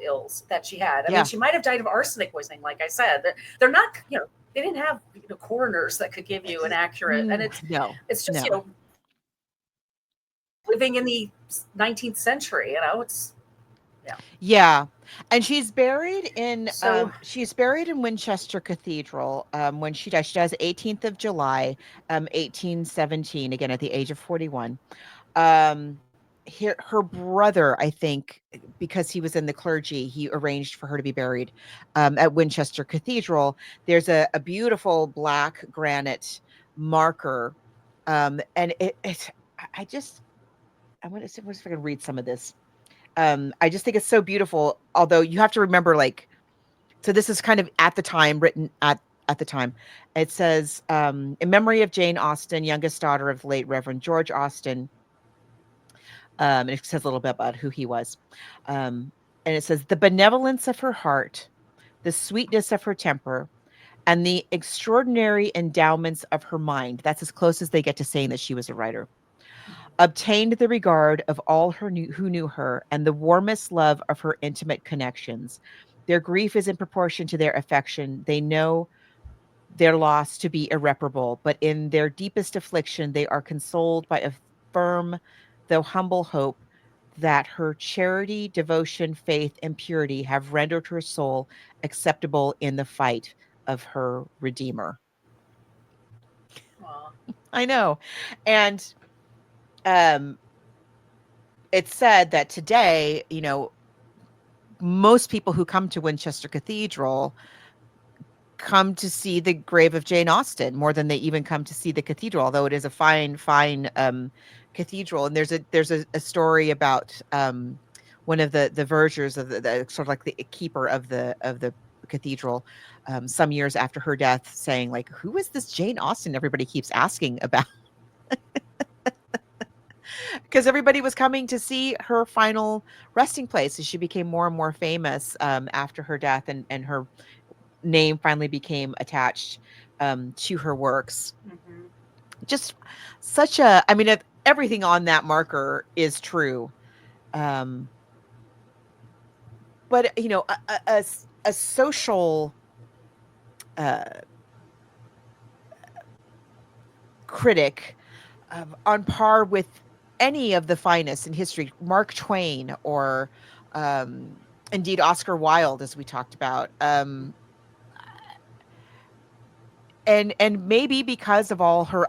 ills that she had. I mean, she might have died of arsenic poisoning, like I said. They're not, they didn't have coroners that could give you an accurate, and it's just living in the 19th century, it's yeah. And she's buried in Winchester Cathedral. When she dies 18th of July, 1817, again at the age of 41. Her brother, I think, because he was in the clergy, he arranged for her to be buried at Winchester Cathedral. There's a beautiful black granite marker, and I want to see if I can read some of this. I just think it's so beautiful. Although you have to remember, so this is kind of at the time written at at the time. It says, in memory of Jane Austen, youngest daughter of the late Reverend George Austen. And it says a little bit about who he was. And it says, the benevolence of her heart, the sweetness of her temper, and the extraordinary endowments of her mind. That's as close as they get to saying that she was a writer. Obtained the regard of all who knew her, and the warmest love of her intimate connections. Their grief is in proportion to their affection. They know their loss to be irreparable, but in their deepest affliction, they are consoled by a firm, though humble hope that her charity, devotion, faith, and purity have rendered her soul acceptable in the fight of her Redeemer. Aw. I know. And it's said that today, most people who come to Winchester Cathedral come to see the grave of Jane Austen more than they even come to see the cathedral, although it is a fine cathedral. And there's a story about one of the vergers of the sort of like the keeper of the cathedral some years after her death, saying like, who is this Jane Austen everybody keeps asking about? Because everybody was coming to see her final resting place as she became more and more famous after her death, and her name finally became attached to her works. Mm-hmm. Just such a, I mean, everything on that marker is true. But, a social critic on par with any of the finest in history, Mark Twain, or indeed Oscar Wilde, as we talked about. And maybe because of all her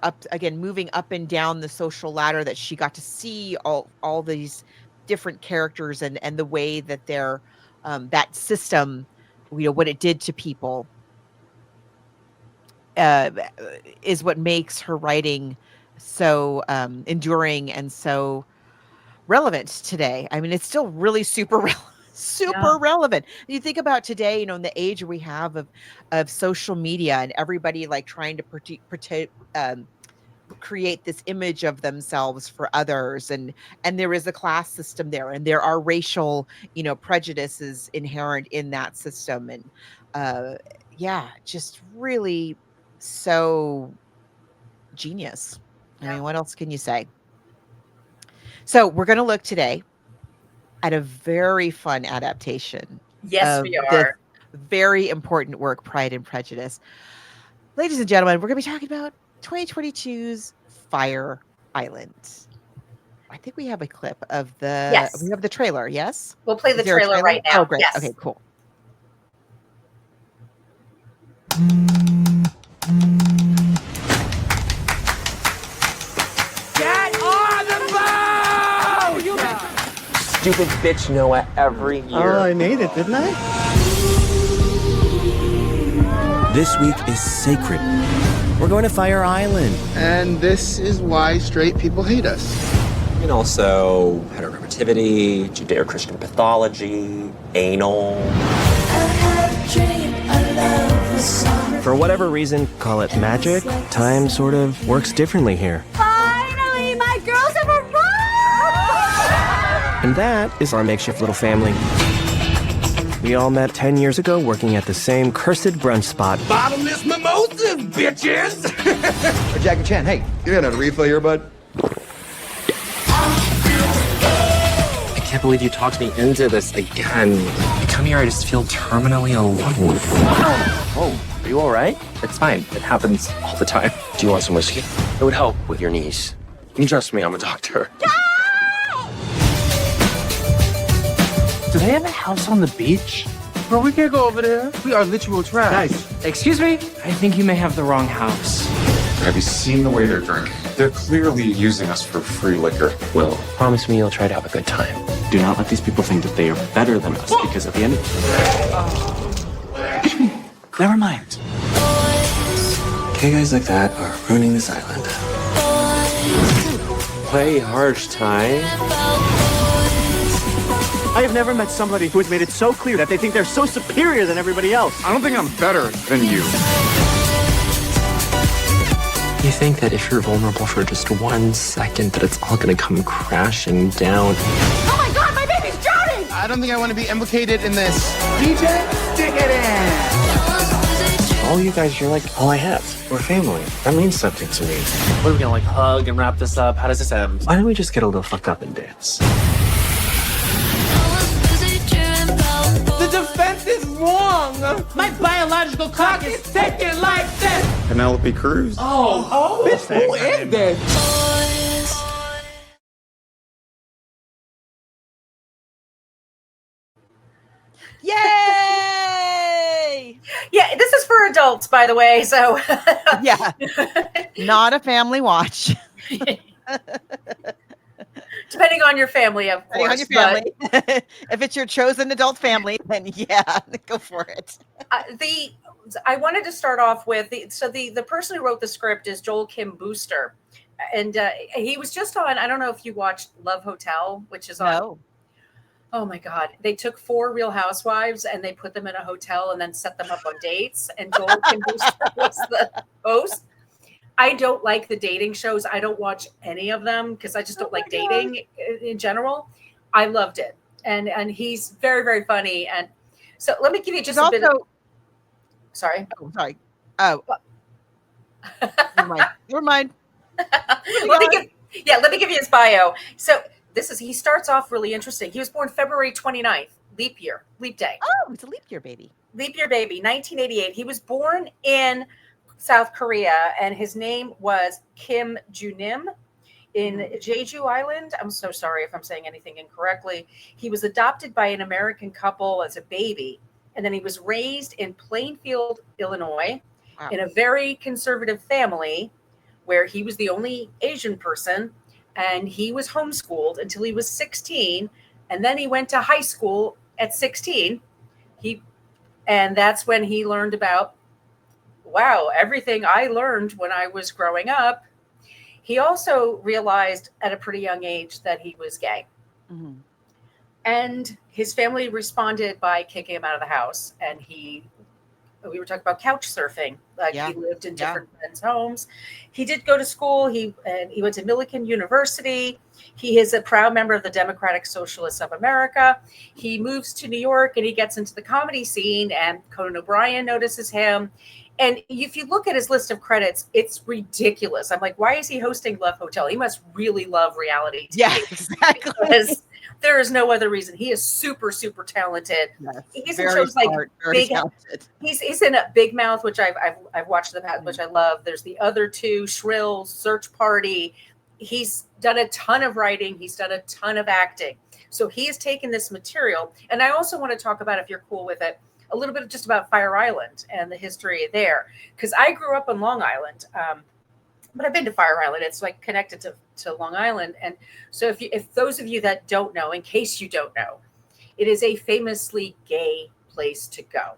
moving up and down the social ladder, that she got to see all these different characters and the way that their that system, what it did to people, is what makes her writing so enduring and so relevant today. I mean, it's still really super relevant. You think about today, in the age we have of social media and everybody like trying to create this image of themselves for others, and there is a class system there, and there are racial prejudices inherent in that system, and just really so genius. I mean, what else can you say? So we're going to look today at a very fun adaptation. Yes, we are. Very important work, Pride and Prejudice. Ladies and gentlemen, we're going to be talking about 2022's Fire Island. I think we have a clip of the. Yes. We have the trailer. Yes. We'll play the trailer right now. Oh, great. Yes. Okay, cool. Get on the boat! Stupid bitch Noah every year. Oh, I made it, didn't I? This week is sacred. We're going to Fire Island. And this is why straight people hate us. And also heteronormativity, Judeo-Christian pathology, anal. For whatever reason, call it magic, time sort of works differently here. Finally, my girls have arrived! And that is our makeshift little family. We all met 10 years ago working at the same cursed brunch spot. Bottomless mimosas, bitches! Hey, Jackie Chan, hey, you got a refill here, bud? I can't believe you talked me into this again. I come here, I just feel terminally alone. Oh, are you all right? It's fine. It happens all the time. Do you want some whiskey? It would help with your knees. You can trust me, I'm a doctor. Do they have a house on the beach? Bro, we can't go over there. We are literal trash. Guys, excuse me? I think you may have the wrong house. Have you seen the way they're drinking? They're clearly using us for free liquor. Will, promise me you'll try to have a good time. Do not let these people think that they are better than us, because at the end of never mind. Okay, guys like that are ruining this island. Play harsh, Ty. I have never met somebody who has made it so clear that they think they're so superior than everybody else. I don't think I'm better than you. You think that if you're vulnerable for just 1 second, that it's all gonna come crashing down. Oh my god, my baby's drowning! I don't think I want to be implicated in this. DJ, stick it in! All you guys, you're like all I have. We're family. That means something to me. What are we gonna like hug and wrap this up? How does this end? Why don't we just get a little fucked up and dance? The defense is wrong. My biological clock is ticking like this. Penelope Cruz. Oh, bitch, who is this? Yay! Yeah, this is for adults, by the way. So Yeah, not a family watch. depending on your family, of course. Depending on your family. If it's your chosen adult family, then yeah, go for it. I wanted to start off with the person who wrote the script is Joel Kim Booster, and he was just on. I don't know if you watched Love Hotel, which is on. No. Oh my God! They took 4 Real Housewives and they put them in a hotel and then set them up on dates. And Joel Kim Booster was the host. I don't like the dating shows. I don't watch any of them because I just don't like dating in general. I loved it, and he's very, very funny. And so let me give you just a bit. Sorry. Oh, sorry. Oh, never mind. Let me give you his bio. So he starts off really interesting. He was born February 29th, leap day. Oh, it's a leap year baby. Leap year baby, 1988. He was born in South Korea, and his name was Kim Junim in Jeju Island. I'm so sorry if I'm saying anything incorrectly. He was adopted by an American couple as a baby, and then he was raised in Plainfield, Illinois, in a very conservative family where he was the only Asian person, and he was homeschooled until he was 16, and then he went to high school at 16. And that's when he learned about, wow, everything I learned when I was growing up. He also realized at a pretty young age that he was gay. Mm-hmm. And his family responded by kicking him out of the house. And we were talking about couch surfing. He lived in different friends' homes. He did go to school. He went to Millikan University. He is a proud member of the Democratic Socialists of America. He moves to New York and he gets into the comedy scene, and Conan O'Brien notices him. And if you look at his list of credits, it's ridiculous. I'm like, why is he hosting Love Hotel? He must really love reality TV. Yeah, exactly. Because there is no other reason. He is super, super talented. Yes, he's in shows like Big. He's in a Big Mouth, which I've watched the past, which I love. There's the other 2, Shrill, Search Party. He's done a ton of writing. He's done a ton of acting. So he has taken this material. And I also want to talk about, if you're cool with it, a little bit just about Fire Island and the history there. Because I grew up on Long Island, but I've been to Fire Island. It's like connected to Long Island. And so if those of you that don't know, in case you don't know, it is a famously gay place to go.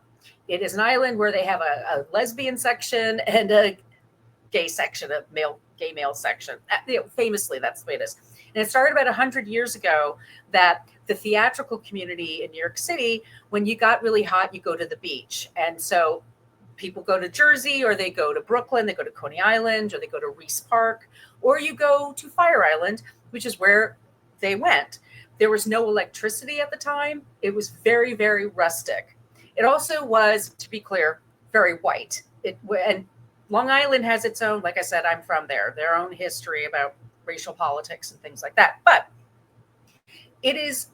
It is an island where they have a lesbian section and a gay section, a gay male section. Famously, that's the way it is. And it started about 100 years ago that the theatrical community in New York City, when you got really hot, you go to the beach. And so people go to Jersey, or they go to Brooklyn, they go to Coney Island, or they go to Reese Park, or you go to Fire Island, which is where they went. There was no electricity at the time. It was very, very rustic. It also was, to be clear, very white. And Long Island has its own, like I said, I'm from there, their own history about racial politics and things like that. But it's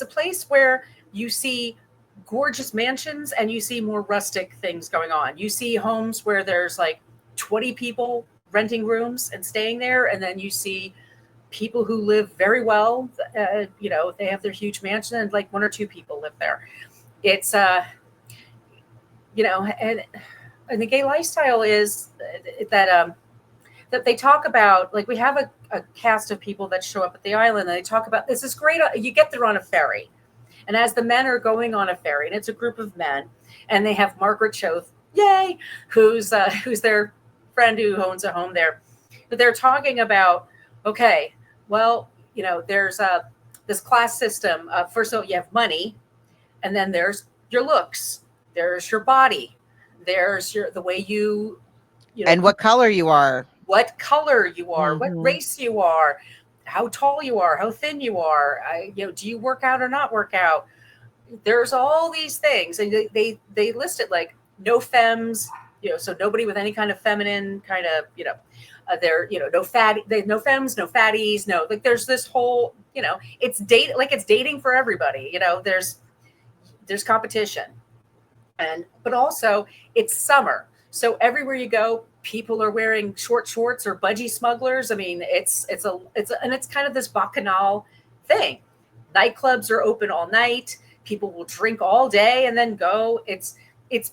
a place where you see gorgeous mansions and you see more rustic things going on. You see homes where there's like 20 people renting rooms and staying there. And then you see people who live very well. They have their huge mansion and like 1 or 2 people live there. It's, and the gay lifestyle is that they talk about, like we have a cast of people that show up at the island and they talk about, this is great. You get there on a ferry. And as the men are going on a ferry, and it's a group of men, and they have Margaret Choate, yay, who's their friend who owns a home there. But they're talking about, okay, well, there's this class system. First of all, you have money, and then there's your looks, there's your body, there's the way you and what color you are. what color you are, Mhm. what race you are, how tall you are, how thin you are, do you work out or not work out? There's all these things, and they list it like no femmes, so nobody with any kind of feminine kind of, no fatty, no femmes, no fatties, no, like there's this whole, it's dating for everybody, there's competition, but also it's summer, so everywhere you go, people are wearing short shorts or budgie smugglers. I mean, it's kind of this bacchanal thing. Nightclubs are open all night. People will drink all day and then go. It's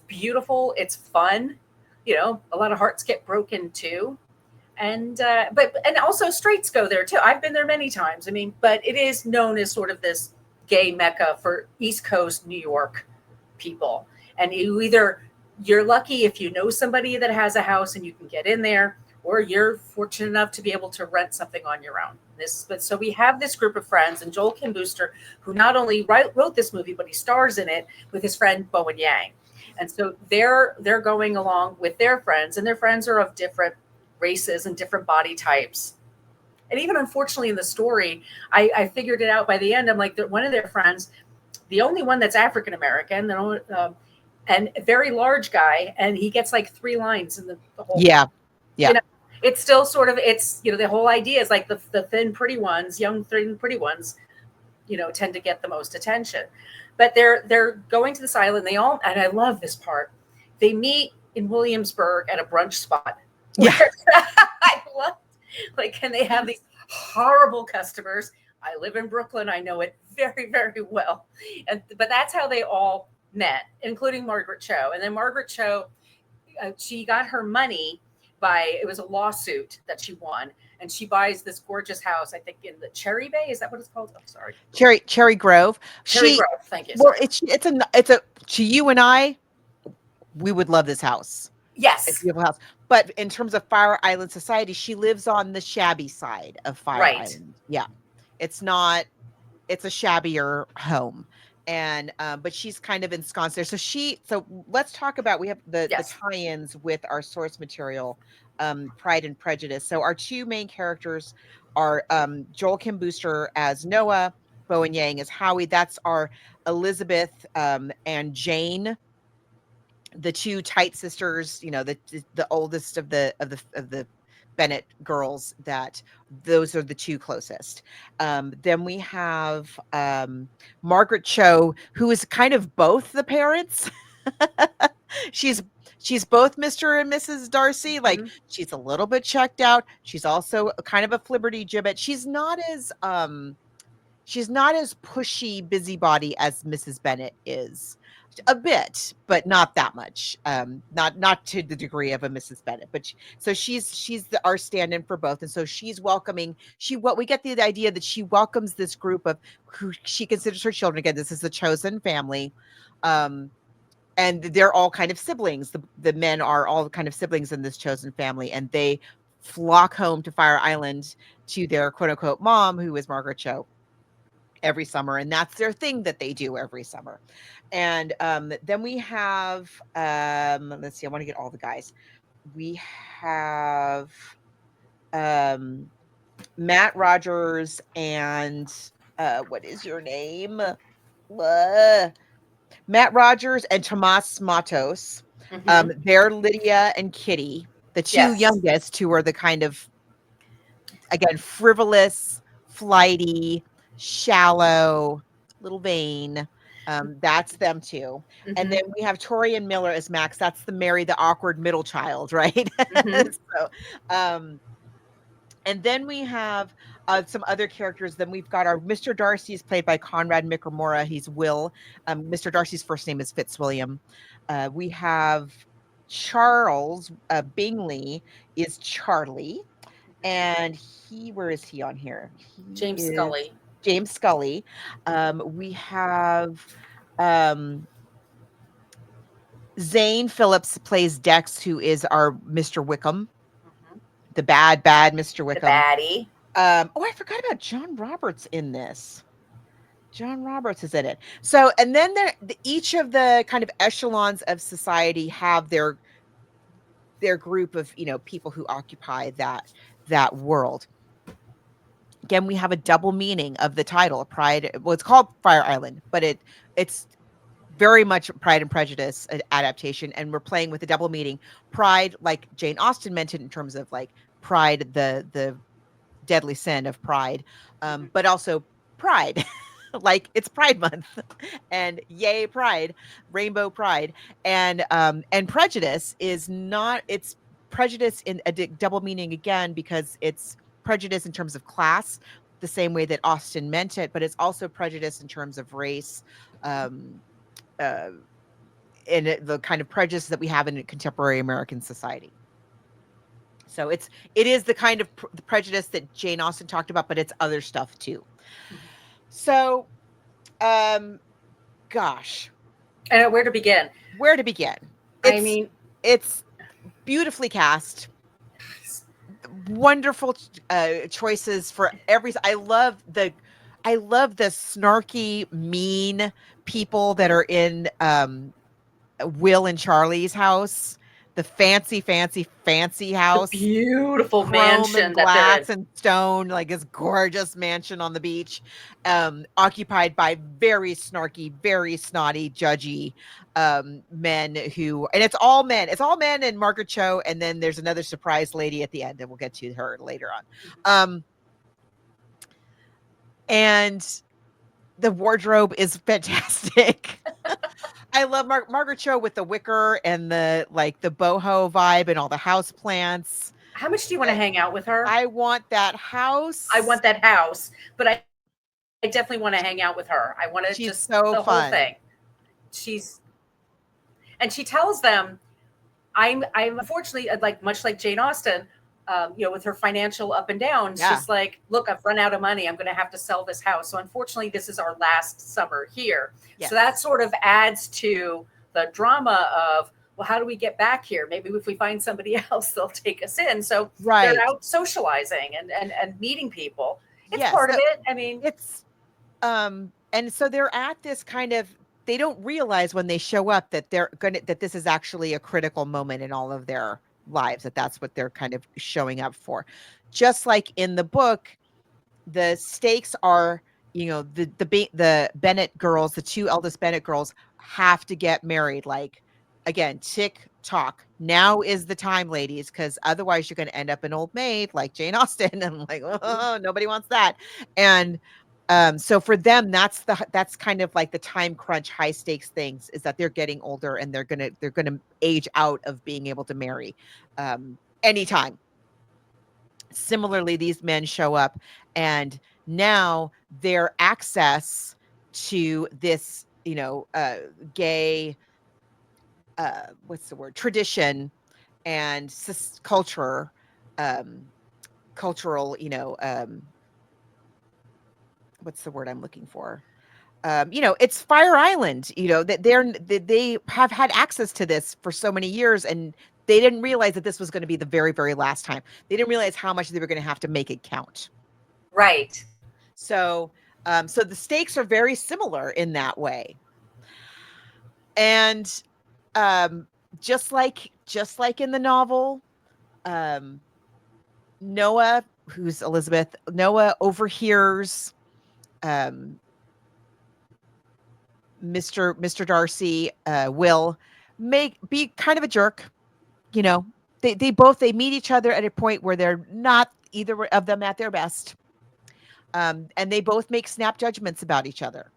beautiful. It's fun. A lot of hearts get broken too. And also straights go there too. I've been there many times. I mean, but it is known as sort of this gay mecca for East Coast New York people. And you're lucky if you know somebody that has a house and you can get in there, or you're fortunate enough to be able to rent something on your own. So we have this group of friends, and Joel Kim Booster, who not only wrote this movie, but he stars in it with his friend Bowen Yang. And so they're going along with their friends, and their friends are of different races and different body types. And even unfortunately in the story, I figured it out by the end. I'm like, one of their friends, the only one that's African American, and a very large guy, and he gets like 3 lines in the whole Yeah. It's still sort of, the whole idea is like the thin pretty ones, young thin pretty ones, tend to get the most attention. But they're going to this island, and I love this part, they meet in Williamsburg at a brunch spot. Yeah. I love, and they have these horrible customers. I live in Brooklyn, I know it very, very well. But that's how they all met, including Margaret Cho. And then Margaret Cho, she got her money it was a lawsuit that she won, and she buys this gorgeous house, I think in the Cherry Bay. Is that what it's called? I'm sorry. Cherry Grove. Cherry Grove. Thank you. Well, Sorry. it's a to you and I, we would love this house. Yes. It's a beautiful house. But in terms of Fire Island society, she lives on the shabby side of Fire Island. Yeah. It's a shabbier home. And but she's kind of ensconced there. So let's talk about, we have the tie-ins with our source material, Pride and Prejudice. So our 2 main characters are Joel Kim Booster as Noah, Bowen Yang as Howie. That's our Elizabeth and Jane, the 2 tight sisters, the oldest of the Bennet girls, that those are the 2 closest. Then we have Margaret Cho, who is kind of both the parents. She's both Mr. and Mrs. Darcy. Like, she's a little bit checked out. She's also kind of a flibberty-gibbet. She's not as pushy busybody as Mrs. Bennet is. A bit, but not that much. Not to the degree of a Mrs. Bennet, but she's our stand-in for both, and so she's welcoming. We get the idea that she welcomes this group of who she considers her children. Again, this is the chosen family, and they're all kind of siblings. The men are all kind of siblings in this chosen family, and they flock home to Fire Island to their quote-unquote mom, who is Margaret Cho, every summer, and that's their thing that they do every summer. And then we have let's see, I want to get all the guys. We have Matt Rogers and what is your name? Matt Rogers and Tomas Matos. They're Lydia and Kitty, the 2 youngest, who are the kind of, again, frivolous, flighty, shallow, little vain. That's them too. And then we have Tori and Miller as Max. That's the awkward middle child, right? So, and then we have some other characters. Then we've got our Mr. Darcy is played by Conrad Ricamora. He's Will. Mr. Darcy's first name is Fitzwilliam. We have Charles Bingley is Charlie. And where is he on here? James Scully. James Scully. We have Zane Phillips plays Dex, who is our Mr. Wickham, the bad Mr. Wickham. The baddie. I forgot about John Roberts in this. John Roberts is in it. So, and then each of the kind of echelons of society have their their group of, people who occupy that world. Again, we have a double meaning of the title, Pride. Well, it's called Fire Island, but it's very much Pride and Prejudice adaptation, and we're playing with a double meaning. Pride, like Jane Austen meant it in terms of like pride, the deadly sin of pride, but also pride, like it's Pride Month, and yay Pride, Rainbow Pride, and prejudice is not. It's prejudice in a double meaning again because it's prejudice in terms of class, the same way that Austen meant it, but it's also prejudice in terms of race. And the kind of prejudice that we have in contemporary American society. So it is the kind of the prejudice that Jane Austen talked about, but it's other stuff too. So, gosh. Where to begin? It's beautifully cast. Wonderful choices for every. I love the snarky, mean people that are in Will and Charlie's house, the fancy house, the beautiful chrome mansion and glass and stone, like this gorgeous mansion on the beach, occupied by very snarky, very snotty, judgy men who, and it's all men and Margaret Cho, and then there's another surprise lady at the end, and we'll get to her later on. And the wardrobe is fantastic. I love Margaret Cho with the wicker and the boho vibe and all the house plants. How much do you want to hang out with her? I want that house. But I definitely want to hang out with her. I want to She's just so the fun. whole thing. She tells them, I'm unfortunately much like Jane Austen, with her financial up and downs, just like, look, I've run out of money. I'm going to have to sell this house. So unfortunately, this is our last summer here. Yes. So that sort of adds to the drama of, well, how do we get back here? Maybe if we find somebody else, they'll take us in. So they're out socializing and meeting people. It's part of it. I mean, it's, and so they're at this kind of, they don't realize when they show up that that this is actually a critical moment in all of their lives, that's what they're kind of showing up for. Just like in the book, the stakes are, the Bennet girls, the two eldest Bennet girls have to get married. Like, again, tick tock. Now is the time, ladies, because otherwise you're going to end up an old maid like Jane Austen. And I'm like, oh, nobody wants that. And so for them, that's kind of like the time crunch, high stakes things, is that they're getting older and they're gonna age out of being able to marry anytime. Similarly, these men show up, and now their access to this, gay, tradition and culture, cultural, what's the word I'm looking for? It's Fire Island, that they have had access to this for so many years, and they didn't realize that this was going to be the very, very last time. They didn't realize how much they were going to have to make it count. Right. So, so the stakes are very similar in that way. And just like in the novel, Noah, who's Elizabeth, Noah overhears Mr. Darcy, Will be kind of a jerk. They meet each other at a point where they're not either of them at their best. And they both make snap judgments about each other.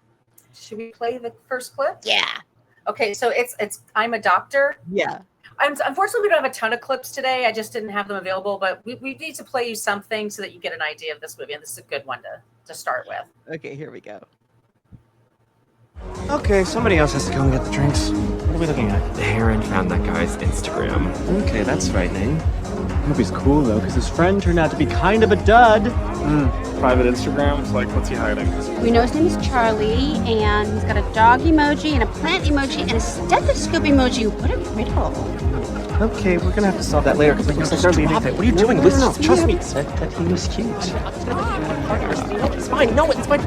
Should we play the first clip? Yeah. Okay, so it's I'm a doctor. Yeah. Unfortunately, we don't have a ton of clips today. I just didn't have them available, but we need to play you something so that you get an idea of this movie, and this is a good one to start with. Okay, here we go. Okay, somebody else has to go and get the drinks. What are we looking at? Aaron found that guy's Instagram. Okay, that's frightening. The movie's cool, though, because his friend turned out to be kind of a dud. Private Instagrams? Like, what's he hiding? We know his name is Charlie, and he's got a dog emoji and a plant emoji and a stethoscope emoji. What a riddle. Okay, we're gonna have to solve that later because it looks like they're leaving. What are you doing? Listen, trust me. Said that he was cute. It's fine. No, it's fine.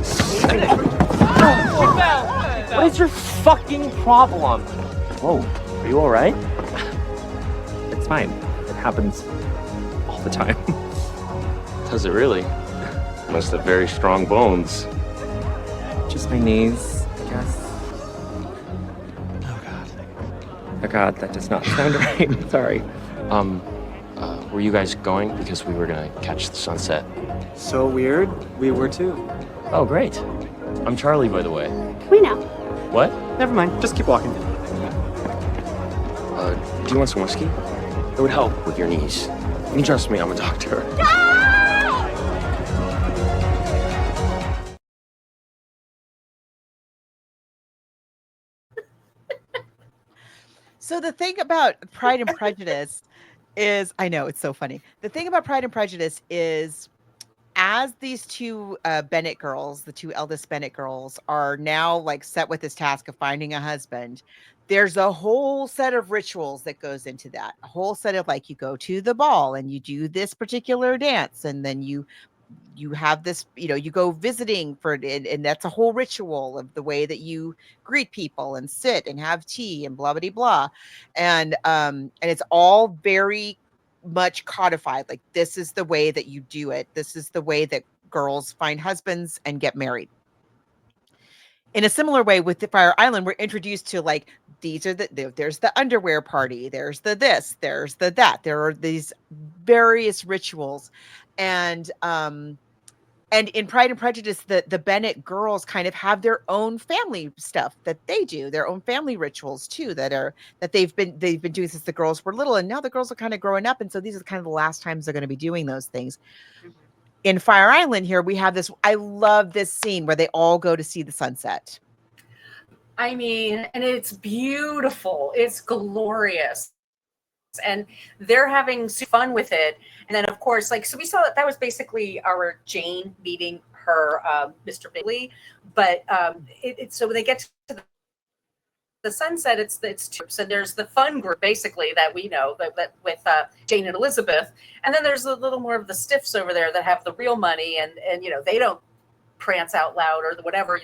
What is your fucking problem? Whoa, are you all right? It's fine. It happens all the time. Does it really? Must have very strong bones. Just my knees, I guess. Oh God, that does not sound right. Sorry. Were you guys going? Because we were gonna catch the sunset. So weird. We were too. Oh, great. I'm Charlie, by the way. We know. What? Never mind. Just keep walking. Do you want some whiskey? It would help with your knees. You can trust me, I'm a doctor. So the thing about Pride and Prejudice is, I know it's so funny. The thing about Pride and Prejudice is, as these two Bennet girls, the two eldest Bennet girls, are now like set with this task of finding a husband, there's a whole set of rituals that goes into that. A whole set of, like, you go to the ball and you do this particular dance, and then you have this, you go visiting for it, and that's a whole ritual of the way that you greet people and sit and have tea and blah blah blah, and it's all very much codified. Like, this is the way that you do it. This is the way that girls find husbands and get married. In a similar way with the Fire Island, we're introduced to, like, these are there's the underwear party, there's the this, there's the that. There are these various rituals, and in Pride and Prejudice, the Bennet girls kind of have their own family stuff that they do, their own family rituals too, that they've been doing since the girls were little, and now the girls are kind of growing up, and so these are kind of the last times they're going to be doing those things. In Fire Island here, we have this, I love this scene where they all go to see the sunset. I mean, and it's beautiful. It's glorious. And they're having fun with it. And then, of course, like, so we saw that was basically our Jane meeting her Mr. Bigley. But so when they get to the sunset, it's troops, and there's the fun group basically that we know that with Jane and Elizabeth, and then there's a little more of the stiffs over there that have the real money, and they don't prance out loud or whatever,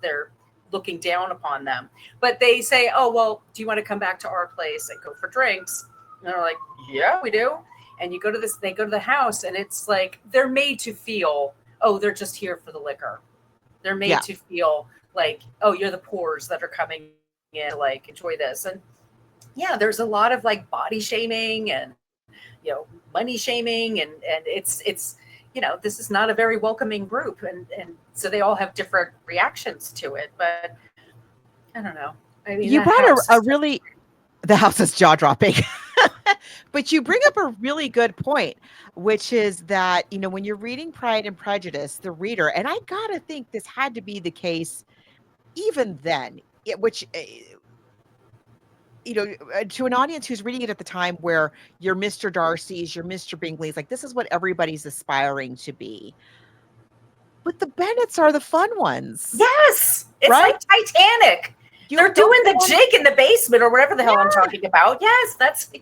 they're looking down upon them, but they say, oh well, do you want to come back to our place and go for drinks? And they're like, yeah, we do. And they go to the house, and it's like they're made to feel, oh, they're just here for the liquor. They're made to feel like, oh, you're the poors that are coming in, like, enjoy this. And yeah, there's a lot of like body shaming and money shaming, and it's this is not a very welcoming group, and so they all have different reactions to it. But I don't know. I mean, You brought the house is jaw dropping. But you bring up a really good point, which is that, when you're reading Pride and Prejudice, the reader, and I gotta think this had to be the case even then, to an audience who's reading it at the time, where your Mr. Darcy's, your Mr. Bingley's, like, this is what everybody's aspiring to be. But the Bennets are the fun ones. Yes, it's right? like Titanic. They're doing the jig in the basement or whatever the hell I'm talking about. Yes, that's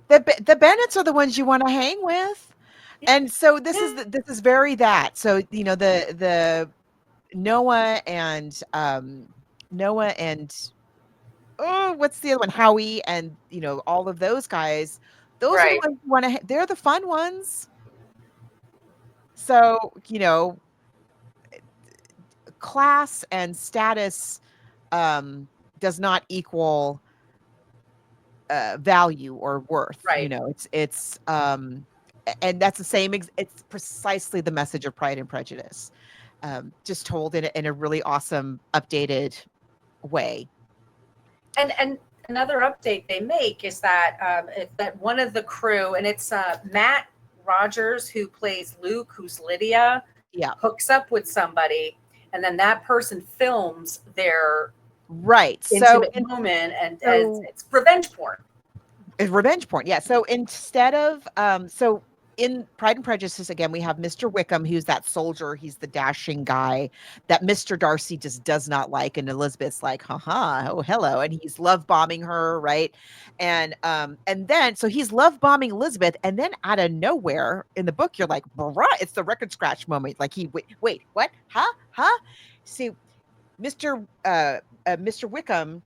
the Bennets are the ones you want to hang with, and so this is very that. So the Noah and what's the other one? Howie and all of those guys. Those are the ones you want to. They're the fun ones. So class and status does not equal value or worth. Right. It's and that's the same. It's precisely the message of Pride and Prejudice, just told in a really awesome, updated way. And another update they make is that one of the crew, and it's Matt Rogers, who plays Luke, who's Lydia, hooks up with somebody, and then that person films their intimate moment, and it's revenge porn. It's revenge porn, yeah. So instead of in Pride and Prejudice, again, we have Mr. Wickham, who's that soldier. He's the dashing guy that Mr. Darcy just does not like, and Elizabeth's like, haha, oh hello, and he's love bombing her, right? And then so he's love bombing Elizabeth, and then out of nowhere in the book, you're like, bruh, it's the record scratch moment. Like, wait, what? Huh? See, Mr. Wickham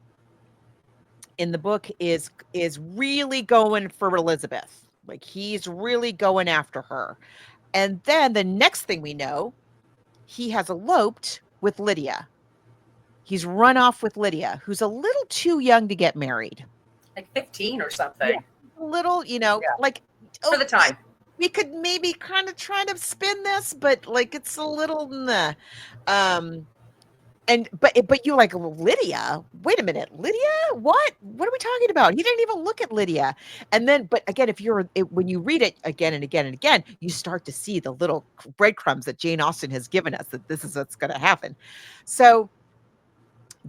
in the book is really going for Elizabeth. Like he's really going after her. And then the next thing we know, he has eloped with Lydia. He's run off with Lydia, who's a little too young to get married. Like 15 or something. Yeah. A little, like for the time. We could maybe kind of try to spin this, but like it's a little nah. But you're like, Lydia, wait a minute, Lydia, what are we talking about? He didn't even look at Lydia. And then, but again, when you read it again and again and again, you start to see the little breadcrumbs that Jane Austen has given us, that this is what's going to happen. So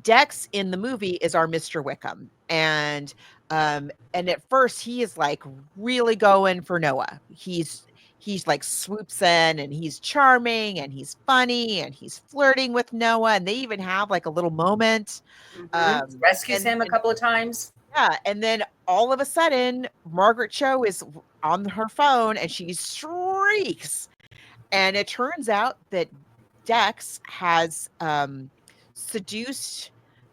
Dex in the movie is our Mr. Wickham. And at first he is like really going for Noah. He's like swoops in and he's charming and he's funny and he's flirting with Noah, and they even have like a little moment. Rescues him a couple of times. Yeah, and then all of a sudden Margaret Cho is on her phone and she shrieks, and it turns out that Dex has seduced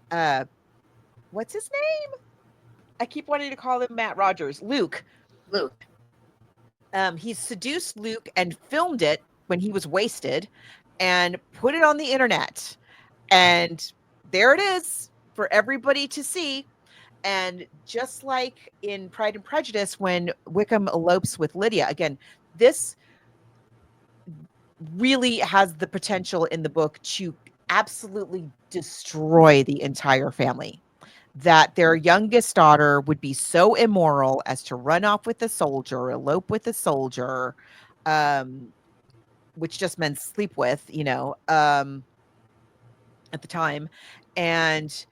what's his name? I keep wanting to call him Matt Rogers. Luke. He seduced Luke and filmed it when he was wasted and put it on the internet. And there it is for everybody to see. And just like in Pride and Prejudice, when Wickham elopes with Lydia, again, this really has the potential in the book to absolutely destroy the entire family. That their youngest daughter would be so immoral as to run off with a soldier, elope with a soldier, which just meant sleep with, at the time. And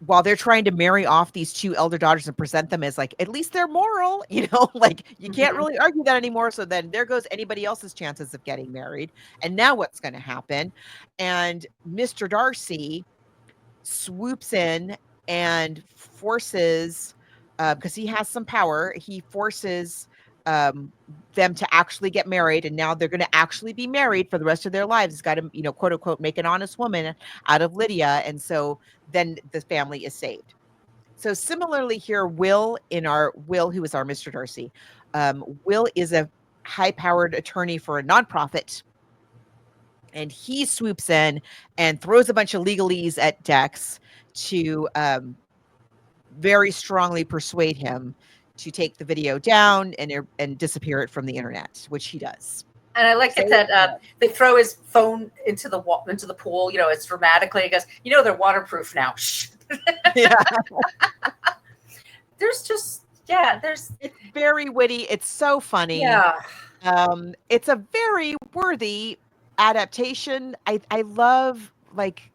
while they're trying to marry off these two elder daughters and present them as like, at least they're moral, like you can't really argue that anymore. So then there goes anybody else's chances of getting married. And now what's going to happen? And Mr. Darcy swoops in and forces, because he has some power, he forces them to actually get married, and now they're going to actually be married for the rest of their lives. He's got to, quote unquote, make an honest woman out of Lydia, and so then the family is saved. So similarly here, Will, who is our Mr. Darcy, Will is a high-powered attorney for a nonprofit, and he swoops in and throws a bunch of legalese at Dex to very strongly persuade him to take the video down and disappear it from the internet, which he does. And I like it that they throw his phone into the pool. It's dramatically. He goes, they're waterproof now. Yeah. It's very witty. It's so funny. Yeah. It's a very worthy adaptation. I love, like,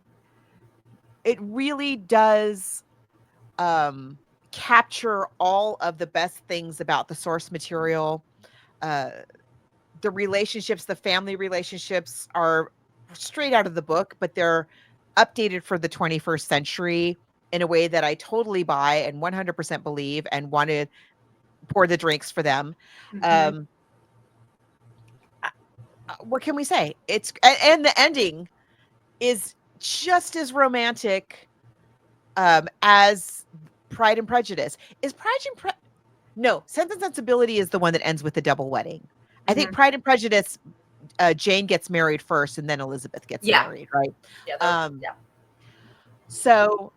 it really does capture all of the best things about the source material. The relationships, the family relationships are straight out of the book, but they're updated for the 21st century in a way that I totally buy and 100% believe and want to pour the drinks for them. What can we say? And the ending is just as romantic as Pride and Prejudice. No, Sense and Sensibility is the one that ends with the double wedding. I think Pride and Prejudice, Jane gets married first and then Elizabeth gets married, right? Yeah. So,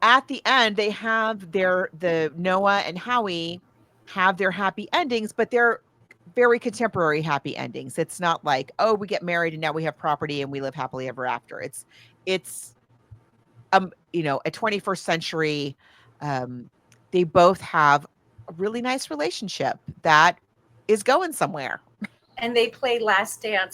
at the end, they have the Noah and Howie have their happy endings, but they're very contemporary happy endings. It's not like, oh, we get married and now we have property and we live happily ever after. It's a 21st century. They both have a really nice relationship that is going somewhere. And they play Last Dance